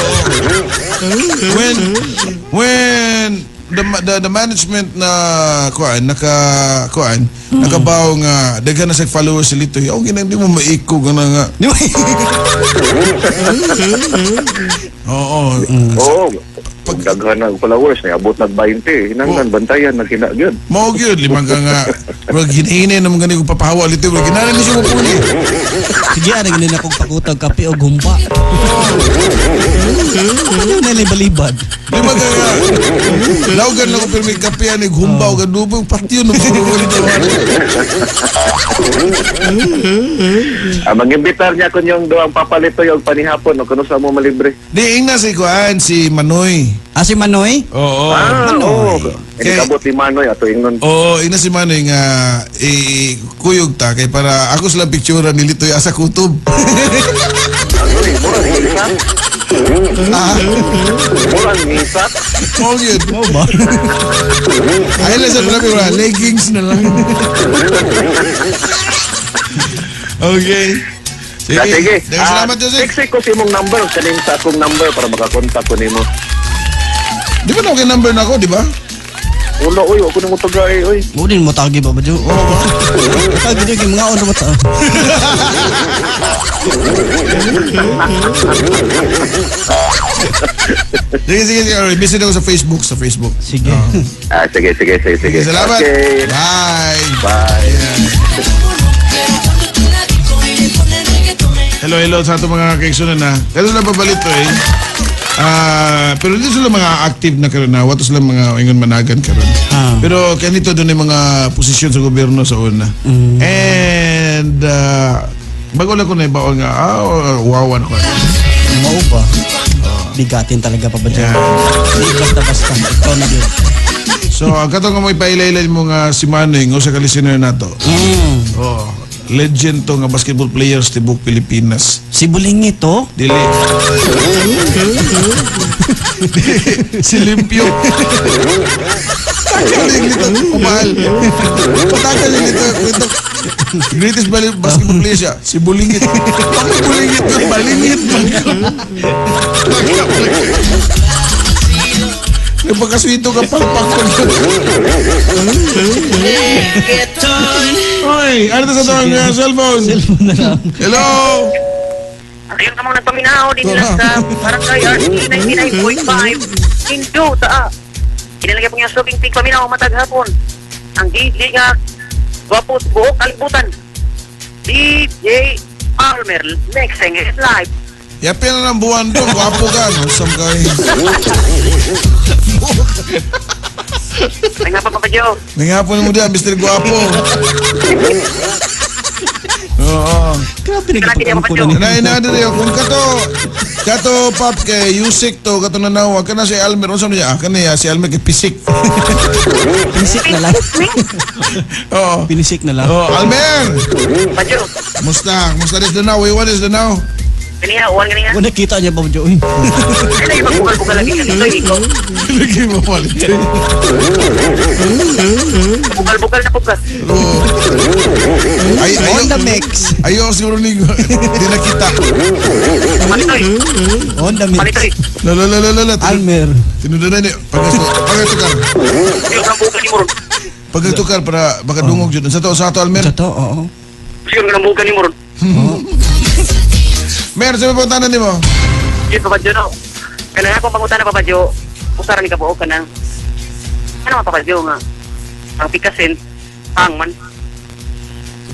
when the management na nakabaw nga daghan na sa followers si Lito, yung hindi mo maiko gana nga. Oo. Oo. Pag daghan ng followers na abot nag 20, hinanglan bantayan na kinagyan. Mao gyud limang ka nga wag hinahinay naman gani kog papahawa Lito, wag ginana ni siya mo puli. Sige, ano ganun akong pakutag kape o gumpa. Ano na libalibad? Limang ka nga lawgan lang ko pero may kape ni humbaw ga dubong patio no Lito. Mag-imbitar niya kun yung duang Papalito yung panihapon o kuno sa mo malibre. Di ing na si kuan si Manoy. Si Manoy? Oo. Oo. Hindi kabot ni Manoy ato ingnon. Oo, ina si Manoy nga kuyog ta kay para ako sila picture ni Litoy asa kutob. Murang misat. Mo gyud. Mo ba? Ay lang sa grabe wala leggings na lang. Okay. Sige. Salamat Jose. Text ko si mong number kaning sa akong number para makakontak ko nimo. Di ba na okay number na ako, di ba? Ulo uy, ako nimo tagay uy. Mo din mo tagi ba ba Jo? Tagi din kay mga ono ba ta? Sige. Alright, visit ako sa Facebook. Sige. Sige. Salamat. Okay. Bye. Bye. Hello sa ato mga kaigsunan na. Kaya sila pabalito pero hindi sila mga active na karon na. Wato sila mga ingon managan karon. Pero kanito doon yung mga posisyon sa gobyerno sa una. And bago lang ko na ibaon nga, wawan ako. Mao ba? Bigatin talaga pa ba dyan? Hindi basta-basta. Ikaw na yun. So, ang kato nga mo ipailaylan mo nga si Manning o sa kalistener na to. Oh, legend to nga basketball players tibok Pilipinas. Si Bulingit to? Dili. Si Limpyo. Tagal nito, kumahal. Patagal nito. Greatest basketball player siya, si Bulingit. Pag Bulingit ko, balingit. Nagpakaswito ka palpak ko. Oy, ano sa tawag nga cellphone? Cellphone na lang. Hello? Ayun ka mga nagpaminaw din nila sa Barangay RT 99.5 Indo, taa. Kinalagay po niya soking pig paminaw matag hapon. Ang DJ nga, Gwapot, buhok, kalibutan. DJ Almer, mixing it live. Yapin na ng buwan doon, wapo ka. Masam ka eh. Ay nga pa papadyo. Nangapon mo diyan, Mr. Guapo. Oo. Grabe nagpapagano ko na ni. Nainado rin kung kato pap kay Yusik to, kato nanaw, ka na si Almer, unsa niya? Ka na si Almer kay Pisik. Pinisik na lang. Oo. Pinisik na lang. Oh, Almer! Padyo. Musta is the now? What is the now? Kanina, uwan kanina. Kung nakita niya ba mo dyan? Ay, lagi magbugal-bugal lagi ka dito. Ikaw. Lagi mo palit. Bugal-bugal na bugal. Oo. On the mix. Ayo siguro ni di nakita. Palitoy. On the mix. Palitoy. Lala. Almer. Tinudunan ni pagatukar. Siyo ka bugal ni Moron. Pagatukar para baka dungog jud. Sa to Almer. Sa to, oo. Siyo ka bugal ni Moron. Mer, sabi po tanan nimo. Yun, papadyo no. Kaya akong pangutan na papadyo, usaran ni kabuo ka ng, ano nga papadyo nga, ang pikasin, hangman.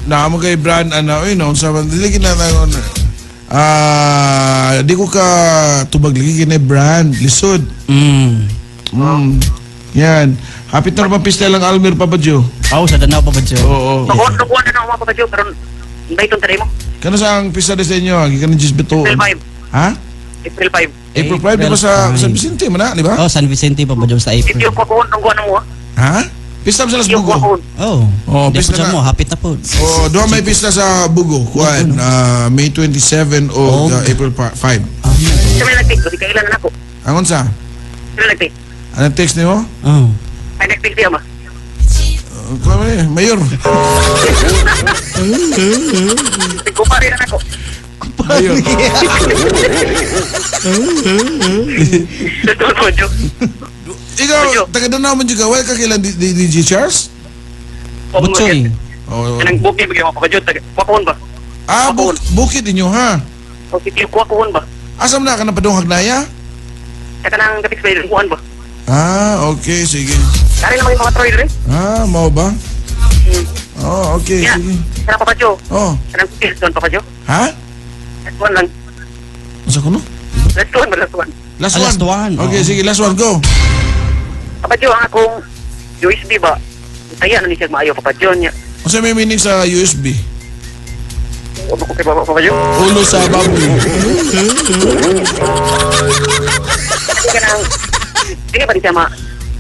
Na mo kay brand ano, no, sa dili kinataon. Di ko ka tubag lagi kinay brand lisod. Yan. Hapit na naman pista lang Almer Papadyo. Sa Danao pa ba dyan? Oo. Nakuha na mga papadyo, pero hindi itong taray mo. Kano sa ang pista sa inyo? Gikan ni Gisbeto. April 5. Ha? April 5. April 5 di ba sa San Vicente man na, di ba? San Vicente pa ba dyan sa Hindi April? yung kukuhon ng guwan mo, ha? Ha? Pista sa Las Hindi yung Bugo. kukuhon. Oh, Hindi pista po dyan na. mo. Hapit na po. Oh, doon may pista sa Bugo. Kuan, May 27 o April 5. Siya may nag-pick, kasi kailangan ako. Angon sa? Siya may nag-pick. Anong text niyo? Ay, nag-pick siya, ma. Kuan mayor. Nagkumpari na ako. Mayor. Ito, papadyo. Ikaw, taga Danao man juga. Wala ka kailan DJ Charles? Butsoy. Oh. Kanang bukid, bigyan mo papadyo. Kuwakuhon ba? Bukid inyo ha. O, sige, kuwakuhon ba? Asam na ka na padung Hagnaya? Kaya nang kapit sa bayan, kuwan ba? Okay, sige. Kaya naman yung mga troy rin. Mau ba? Oh, okay, Yeah. sige. Kaya papadyo. Oh, Kanang skills doon, papadyo. ha? Last one lang. Masa ko no? Last one ba, last one? Last Last one, Okay, oh. sige, last one, go. Papadyo, ang akong USB ba? Kaya ano ni siya maayo, papadyo niya. Masa may meaning sa USB? O, ko kay papadyo. Ulo sa baboy. Kasi ka nang, hindi pa rin siya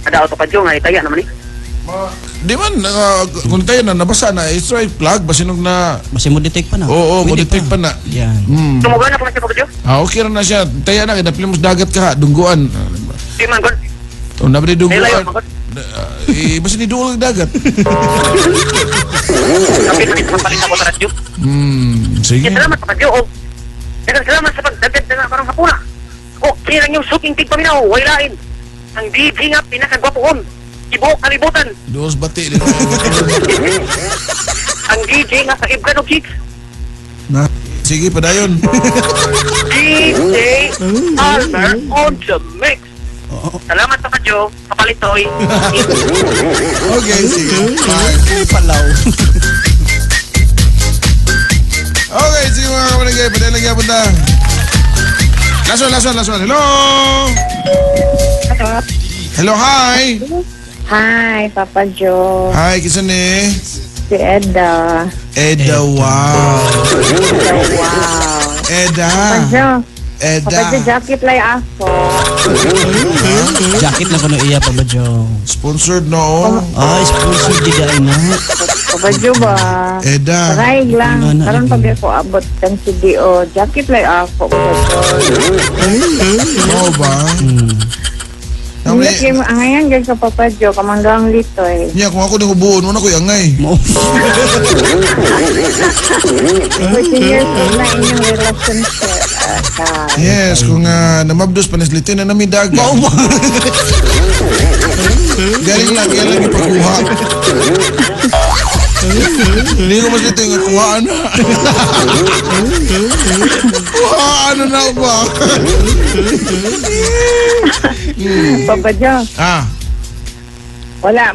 ada papadyo nga, itaya naman eh. Di man, kung tayo na nabasa na, i-try plug, basinog na, Basi mo detect pa na. oo, Pwede mo-detect pa na. Yan. Tumuga na po na siya, papadyo. Okay na na siya. Taya na, kinapili mo sa dagat ka, dungguan. Di man, God. O, nabili Ay, layo, dungguan. God. Basta ni dungguan ng dagat. Kapit na ito, palit ako sa radyo. Sige. Kaya salamat, papadyo. O, dagang salamat sa pagdagat na parang hapuna. O, kaya lang yung suking tig paminaw, wailain. Ang DJ nga, pinakagwapoon. Ibuhok kalibutan. Dos bati. Din. Ang DJ nga sa Ibgano Kids. Na. Sige, padayon. DJ Almer on the mix. Salamat sa kadyo, kapalitoy. Okay, sige. Bye. Ay, palaw. Okay, sige mga kabarangay, padayon lang yapon ta. Last one. Hello? Hello, hi. Hi, Papa Joe. Hi, kisan ni? Si Eda. Eda, wow. Wow. Eda. Papa Joe. Eda. Papa Joe, jacket lang ako. Jacket na kuno iya Papa Joe. Sponsored na oh. Sponsor di ay na. Papa Joe ba? Eda. Taraig lang. Ano, Karon ano? pag ako abot kan si D.O. Jacket lang ako, Papa Joe. Oo ba? Hindi kayo, angayan guys ka, Papa Joe. Kamanggang lito eh. Niya, kung ako nang ubuon, muna ko angay. Mo. 14 years old na inyong relationship. Yes, kung namabdos panaslito na namin daga. Galing lang ipagkuha. Hindi ko mas ito yung kuhaan na. Kuhaan na ba? Papa Joe, wala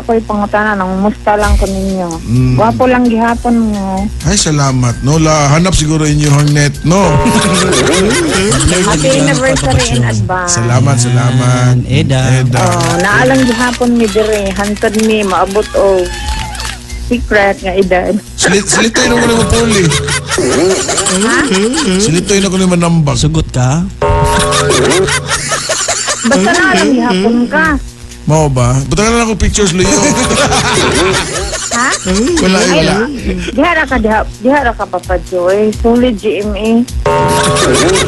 ko ipangutanan. Ang musta lang ko ninyo. Wapo lang gihapon mo. Ay, salamat. No, hanap siguro inyong net, no? Happy anniversary in advance. Salamat. Eda. Naalang gihapon mi dire. Hantod mi maabot o secret nga edad. Silitoy na ko naman puli. Silitoy na ko naman nambag. Sugot ka? Basta naalang gihapon ka. Mao ba? Buta na lang ako pictures lo yun. Ha? Wala. Dihara ka, Papa Joy. Solid GMA.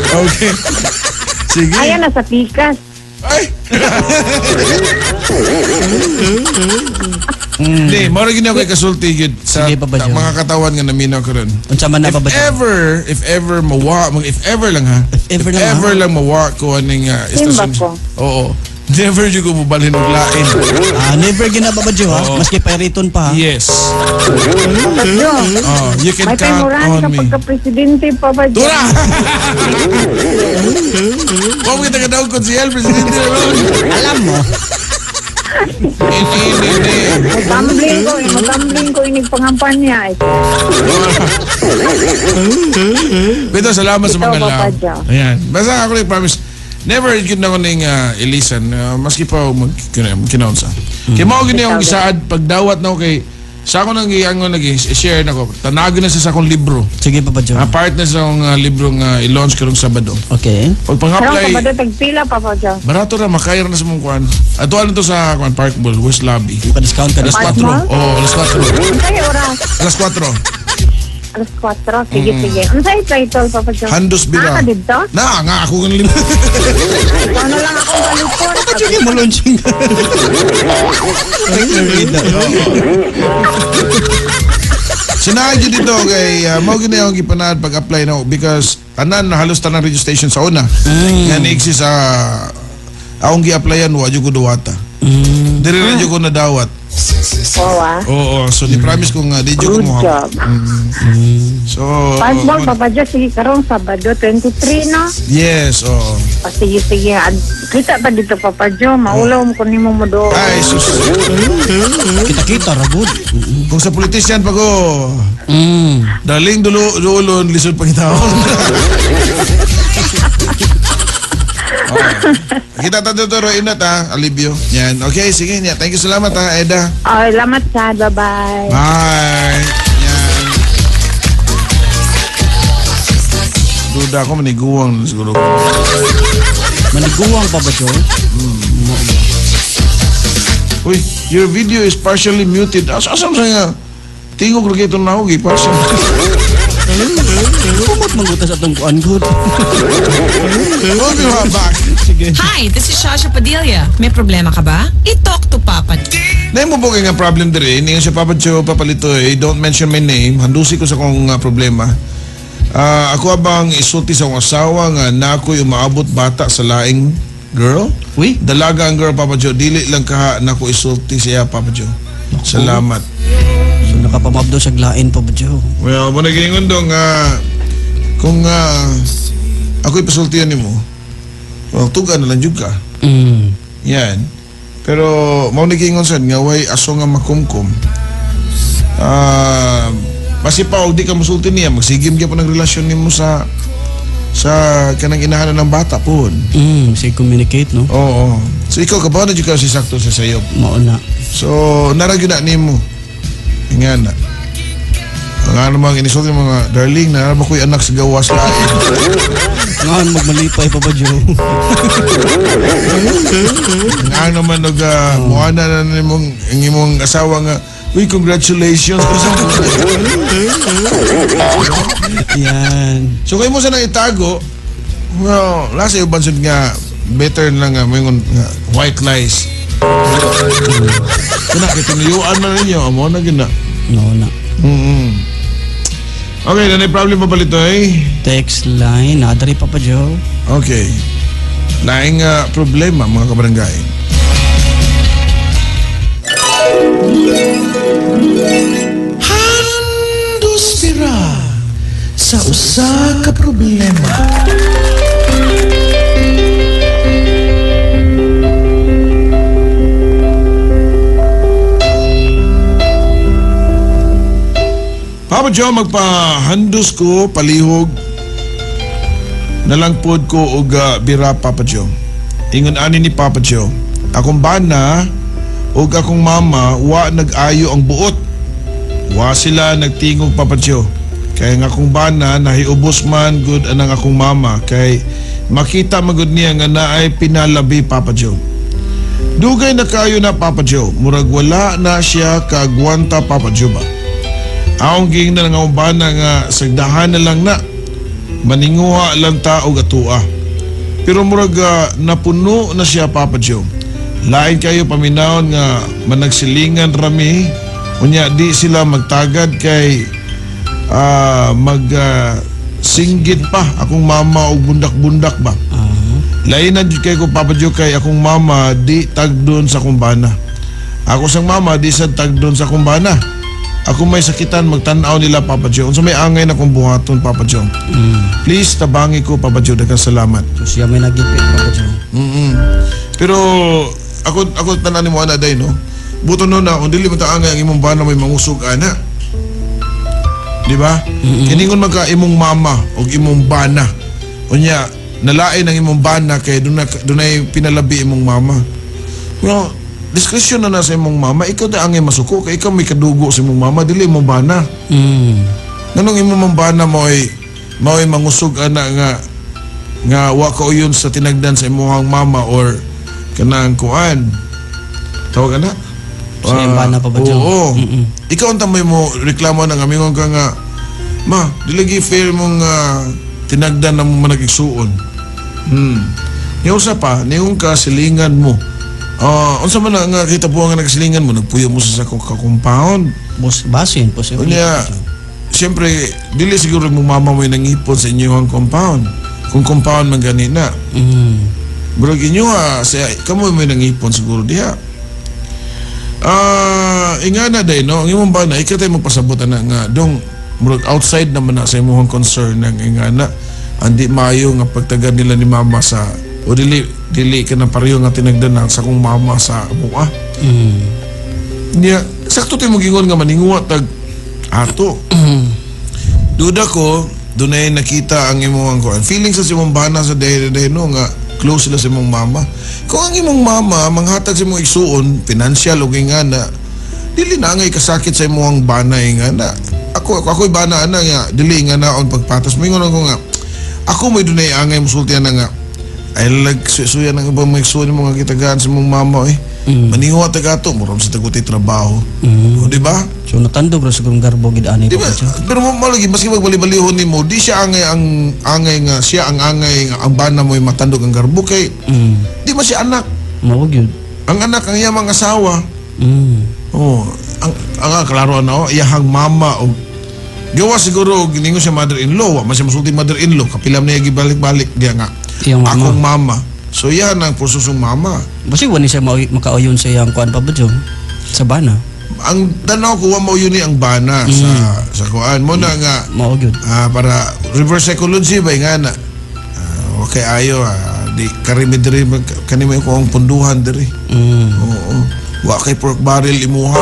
Okay. Sige. Ayan na sa pikas. Ay! Hindi, mara gini ako kasulti yun sa Sige, Papa Joe. mga katawan nga naminaw ko rin. Unsa man na Papa Joe? If ever lang ha. If ever lang, mawa ko aning Simba istasyon. ko. Oo. Never dyan ko mabalhin og lain. Never gina Papa Joe ha. Maski payriton pa ha. Yes. Papa Joy. Oh, you can May count pemurahan on ka me. pagka-presidente, Papa Joy. Tura! Huwag kita ka daw konsihal, presidente naman. Alam mo. Hindi. Mag-gambling ko inig pangampanya. Pero salamat sa Ito, mga Papa lao. Joe. Ayan. Basta ako promise. Never yun na ko ng ilisan. Maski pa mag-kinaunsa. Kaya mga gini akong isaad, pagdawat na ako kay sa ako nang share na ko. Tanago na sa akong libro. Sige Papa Joe. Part na sa akong libro nga i-launch karong Sabado. Okay. Pag Karong pang-apply, Sabado, tagpila, Papa Joy. barato na, makaya na sa mong kuhan. Ato ano to sa Park Mall, West Lobby. Pa-discount ka Alas na. 4. Mall? Oo, alas 4. Unsay oras? Alas 4. Alas 4. Sige. Unsay title, Papa Joy? Handos Bira. Naka dito? Nga ako ng libro. Ano lang akong kalipon. Sige mo launching ka. Sinadyo dito kay mao gini akong gipanad pag-apply na because tanan na halos tanang radio station sa una. Nga ni-exist sa akong gi-applyan wa jud ko duwata. Dire ra jud ko nadawat. Oo, so ni-promise ko nga di jud ko Good mo. job. So Passport, Papa Joy. Sige, karong Sabado, 23, no? yes, oo. Sige. Kita pa dito, Papa Joy. Maulaw mo kung mo do. Ay, sus. Kita-kita ra good. Kung sa politician pa ko, daling dulon, lisod pangitaon. Kita tayo to inat ha, alibyo. Yan. Okay, sige niya. Thank you, salamat ha, Eda. Okay, salamat sa. Bye-bye. Bye. Yan. Duda ako maniguang siguro. Maniguang Papa Joe. Uy, your video is partially muted. Asam sa nga? Tingog lagi ito na ako, partial. Kumot magutas atong kuan good. We'll be right back. Sige. Hi, this is Shasha Padilla. May problema ka ba? I-talk to Papa. Name mo po kayo nga problem dire. Hindi siya Papa Joe, papalito eh. Don't mention my name. Handusi ko sa kong problema. Ako abang isulti sa akong asawa nga na ako'y umaabot bata sa laing girl. Uy. Dalaga ang girl, Papa Joe. Dili lang ka na ko isulti siya, Papa Joe. Salamat. So nakapamabdo sa glain Papa Joe. Well, muna gingon dong kung ako'y pasultihan ni mo, well, tuga na lang juga. Yan. Pero, mau nagingon sad nga way aso nga makumkum. Basi pa, di ka musulti niya, magsigim ka pa ng relasyon ni mo sa sa kanang inahanan ng bata po. Say communicate, no? Oo. So ikaw kabaw na jud ka si sakto sa sayop. Mao na. So naragyo na nimo. Nga na. Nga namang inisulti mga darling na ba ko'y anak sa gawas lain. Ngayon magmalipay pa ba, Joe? Nga naman muana na nimong ang imong asawa nga, uy, congratulations. Yan. So kayo mo sana itago, well, lasa yung bansod nga, better na nga, may nga, white lies. Kuna, kitinuyuan na ninyo, amo na gina. Mao na. Okay, nanay problem pa palito eh. Text line, nadari pa pa, Joe. Okay. Laing problema mga kabarangay. Handos bira sa usa ka problema. Papa Joe, magpahandos ko, palihog, nalangpod ko og bira, Papa Joe. Ingon ani ni Papa Joe, akong bana og akong mama, wa nag-ayo ang buot. Wa sila nagtingog, Papa Joe. Kaya nga akong bana, nahiubos man good anang akong mama. Kay makita magud niya nga naay pinalabi, Papa Joe. Dugay na kayo na, Papa Joe. Murag wala na siya kagwanta, Papa Joe ba? Aong ging na nga ubana nga sagdahan na lang na maninguha lang ta og atua. Pero murag napuno na siya, Papa Joe. Lain kayo paminawon nga managsilingan rami unya di sila magtagad kay singgit pa akong mama og bundak-bundak ba. Lain na jud kay ko, Papa Joe, kay akong mama di tagdon sa kumbana. Ako sang mama di sa tagdon sa kumbana. Ako may sakitan, magtanaw nila, Papa Joe. Unsa may angay na kong buhaton, Papa Joe. Please, tabangi ko, Papa Joe. Daghang salamat. So siya may nagipit, Papa Joe. Pero, ako tanan mo ana day, no? Buto no na, kung dili mata angay ang imong bana may mangusog ana. Di ba? Kiningon magka imong mama o imong bana. Unya, nalain ang imong bana kay dunay pinalabi imong mama. Well, diskresyon na sa imong mama, ikaw na angay masuko kay ikaw may kadugo sa imong mama, dili imong bana. Nganong imong bana mo ay mangusog ana nga wa ka uyon sa tinagdan sa imong mama or kanang kuan. Tawag ana? Sa imong bana, Papa Joe. Oo. Ikaw ang tamay mo reklamo na amingon ka nga, ma, dili gi fair mong tinagdan na mo managigsuon. Yung sa pa, niyong ka silingan mo. Unsa man nga kita po nga nagsilingan mo, nagpuyo mo sa compound. Basin po siya. Unya, siyempre, dili siguro mong mama mo nangipon sa inyong compound. Kung compound man ganina. Bro, inyo kamo mo nangipon siguro diha. Ingana day, no? Ang imong bana, ikatay mo pasabot na nga, dong, murag outside naman na sa imong concern ng ingana. Andi maayo nga pagtagad nila ni mama sa o dili ka na pareho nga tinagdan sa kong mama sa buka. Niya, sakto tayo mag-ingon nga maninguwa tag ato. Duda ko, dunay nakita ang imong feeling sa imong bana sa day no nga close sila sa imong mama. Kung ang imong mama manghatag sa imong igsuon, financial o nga na, dili na ngay kasakit sa imong bana nga na. Ako'y bana na nga, dili nga naon pagpatas. Mingon ko nga, ako may dunay angay musultian na nga, ay suya ng ibang may suya mo nga kitagaan sa mong mama eh. Maninguha tagato, muram sa taguti trabaho. O diba? So natandog ra sigurong garbo gid ani, Diba? Papa Joe. Pero malagi, maski magbali-balihon ni mo, di siya angay nga, siya ang angay nga, ang bana mo matandog ang garbo kay, di ba siya anak? Mao gyud. Ang anak, ang iyang asawa. Ang klaro na, iyahang mama, o gawa siguro, giningo siya mother-in-law, wa man siya masulti mother-in-law, kapilam na yung gibalik-balik, diya nga. Iyang mama. Akong mama. So yan ang pususong mama. Basi wani siya makauyon sa iyang kuan, Papa Joe. Sa bana. Ang tanaw ko, wa mo yun ang bana sa kuan mo na nga, Mao gyud. para reverse psychology ba nga na. Okay, ayo, di karimi diri, kanimo ko ang punduhan diri. Oo. Wa kay pork barrel imuha.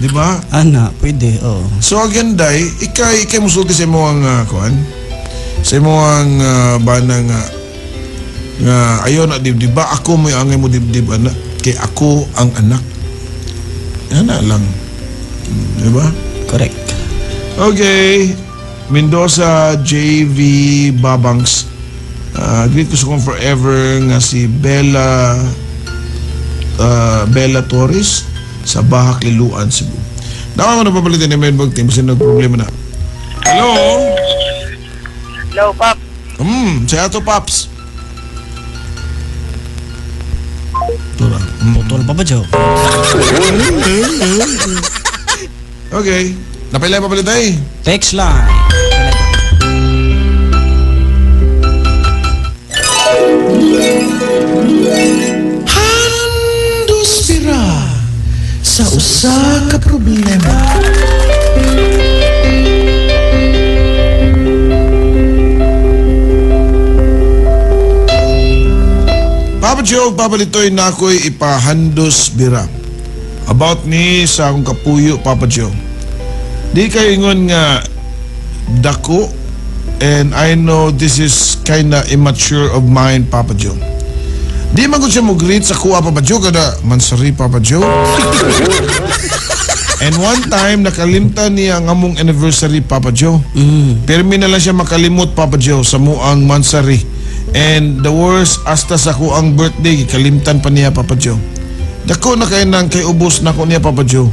Di ba? Ana, pwede, oo. So again, day, ikay musulti sa imo ang kuan. Sa imo ang bana nga ayo na dibdib ba ako mo angay mo dibdib ana kay ako ang anak. Ana lang. Di ba? Correct. Okay. Mendoza JV Babangs. Greet ko sa kong forever nga si Bella Torres sa Bahak Liluan, Cebu. Naman mo na papalitin ni Medbog Team kasi nag-problema na. Hello? Hello, Pap. Saya to, Paps. Tura. Putol pa ba, Joe? Okay. Napilay papalitay. Text line. Handos bira sa usa ka problema. Papa Joe, papalitoy na ako'y ipahandos bira. About ni sa akong kapuyo, Papa Joe. Di kayo ingon nga dako, and I know this is kinda immature of mine, Papa Joe. Di man ko siya mo-greet sa kuha, Papa Joe, kada mansari, Papa Joe. And one time, nakalimtan niya ang among anniversary, Papa Joe. Permi na lang siya makalimot, Papa Joe, sa muang mansari. And the worst, hasta sa kuang birthday, kalimtan pa niya, Papa Joe. Dako na kayo nang kay ubos na ko niya, Papa Joe.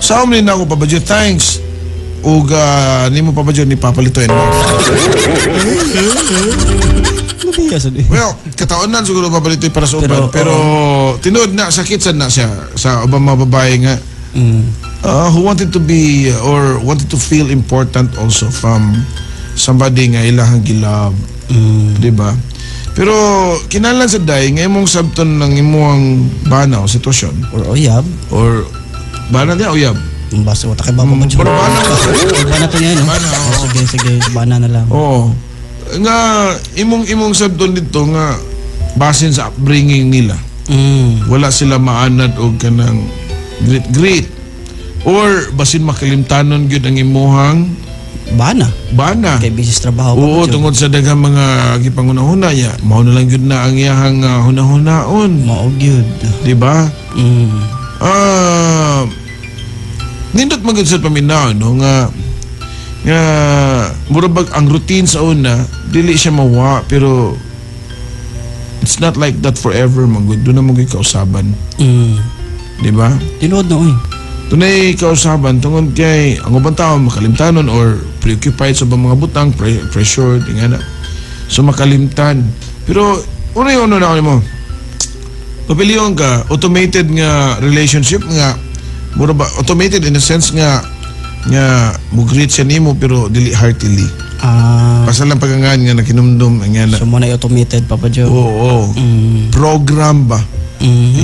Sa na ako, Papa Joe, thanks. Uga, ni mo, Papa Joe, ni papalitoin mo. Well, kataonan siguro papalitoy para sa uban. Pero tinood na, sakit sad na siya sa ubang mga babae nga. Who wanted to be or wanted to feel important also from somebody nga ilahang gilab. Diba? Pero kinahanglan sa day nga imong sabton ng imong bana o sitwasyon Or oyab. or bana niya uyab. Basta wata kay Baba Macho. Pero bana Bana to niya, no? Bana, oo. Sige, bana na lang. Oo. Nga imong sabton dito nga basin sa upbringing nila. Wala sila maanad og kanang great or basin makalimtanon gyud ang imuhang Bana. bana. Kay business trabaho. Oo, Papa Joe. tungod sa daghang mga gipangunahuna ya, mao na lang gyud na ang iyahang hunahunaon, Mao gyud. di ba? Nindot man gyud sa paminaw no nga murabag ang routine sa una dili siya mawa pero it's not like that forever man gud. Doon na mo gyud kausaban, di ba? Tinuod na, oy. Tunay kausaban tungod kay ang ubang tao makalimtanon or preoccupied sa mga butang, pressure, tingana. So makalimtan. Pero una na ako mo. Papiliyon ka, automated nga relationship nga mura ba automated in a sense nga mo-greet siya nimo pero dili heartily. Basta lang pagangan nga nakinumdum nga na. So mo na automated, Papa Joe. Oo. Program ba?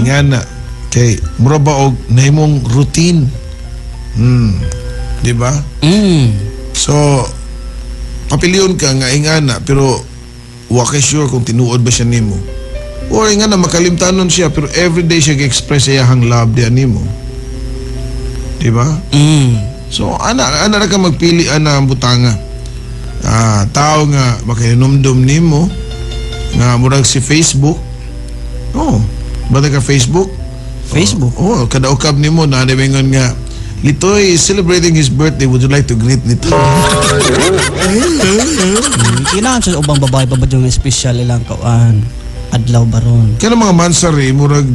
Nga na. Kay mura ba og nahimong routine. Di ba? So papiliyon ka nga ingana pero wa kay sure kung tinuod ba siya nimo. Or ingana makalimtanon siya pero everyday siya gi-express sa iyang love di nimo. Di ba? So ana ra ka magpili ana ang butanga. Tao nga makahinumdum nimo nga murag si Facebook. Oh, bata ka Facebook? Oh, kada ukab nimo na debengon nga Litoy is celebrating his birthday. Would you like to greet Litoy? Kailangan sa ubang babae, Papa Joe, nga special ilang kauan. Adlaw baron. Kaya mga mansari, murag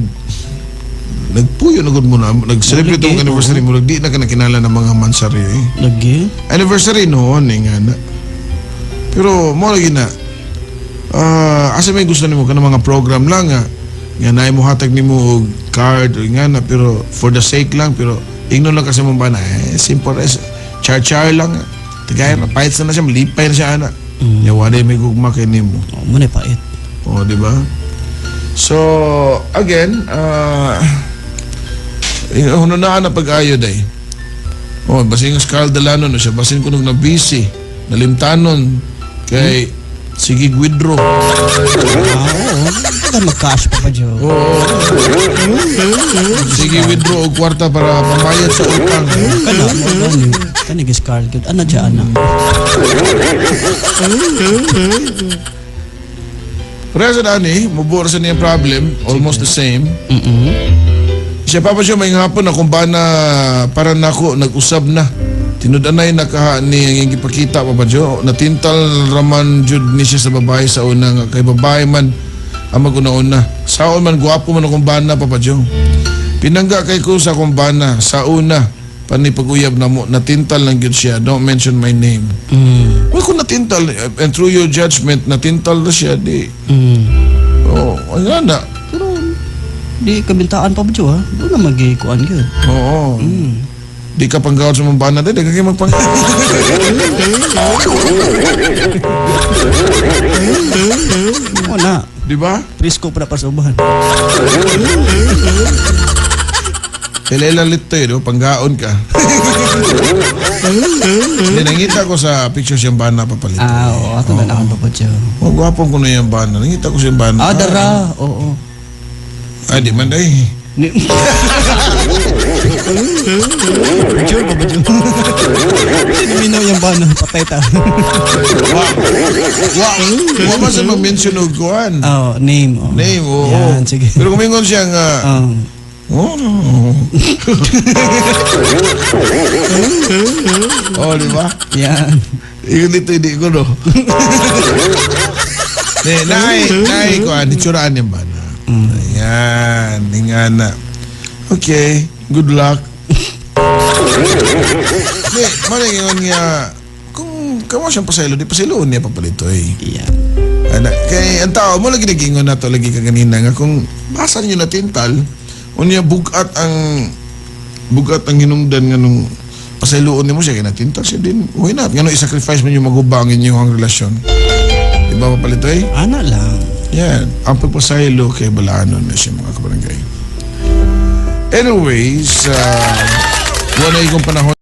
nagpuyo na gud mo na. Nag-celebrate ang anniversary. Murag di na ka nakinala ng mga mansari. Lagi? Anniversary noon, nga na. Pero, mo lagi na. Asa may gusto nimo ka ng mga program lang nga. Nga na mo hatag nimo og card nga na pero for the sake lang pero ingnon lang kasi mong bana simple as char lang tagay na pahit na siya malipay na siya ana wala may gugma kay nimo Muna pait. di ba? So again hununaan na pag-ayo day basin nga Carl Delano no siya basin kunog na busy nalimtanon kay sige withdraw ka mag-cash pa Jo. Oo. Sige, withdraw og kwarta para pambayad sa utang. Kana mo kani giskal gud ana dyan ana. Pero sa dani, mabura sa niyang problem, almost the same. Siya pa siya may hapon na kung ba na para nako nag-usab na. Tinudanay nakaha ni ang ipakita pa Jo. Natintal raman jud ni siya sa babae sa una nga kay babae man ang maguna-una. Saon man guwapo man akong bana pa Jo. Pinangga kay ko sa akong bana sa una pani pag-uyab na mo natintal lang gyud siya. Don't mention my name. Well, kung natintal and through your judgment natintal na siya di. Oh, ano na. Pero di kabintaan pa Jo ha. Do na magikuan gyud. Oo. Di ka panggawad sa mga bana din, di ka kayo magpanggawad. O na, Di ba? presko pa na pasubahan. Ilailalit to no? Panggaon ka. Hindi, nangita ko sa picture siyang bana papalit. Oo, ato na naman pa Jo. Oh, gwapong ko na yung bana. Nangita ko siyang bana. Dara, oo. Ay, di man day. Picture ba Jo? Minaw yung bana, patay ta. Wa man sa mag-mention og kuhan. Name. Name, oo. Yan, sige. Pero kumingon siya nga, di ba? Yan. Iyon dito, hindi ko, no? Naay ko, nitsuraan yung bana. Ayan, ingana. Okay, good luck. Hindi, malingon nga, kung kamo siyang pasaylo, di pasayloon niya papalito eh. Yan. Kaya ang tao mo lagi nagingon na to, lagi kaganina nga, kung basa niyo na tintal, unya bugat ang hinungdan nga nung pasayloon niyo mo siya, kaya natintal siya din. Why not? Nga nung isacrifice mo yung magubangin niyo ang relasyon. Di ba papalito eh? Ana lang. Yan. Ang pagpasaylo kay Balaanon na siya mga kabarangay. Anyways, wala ikong panahon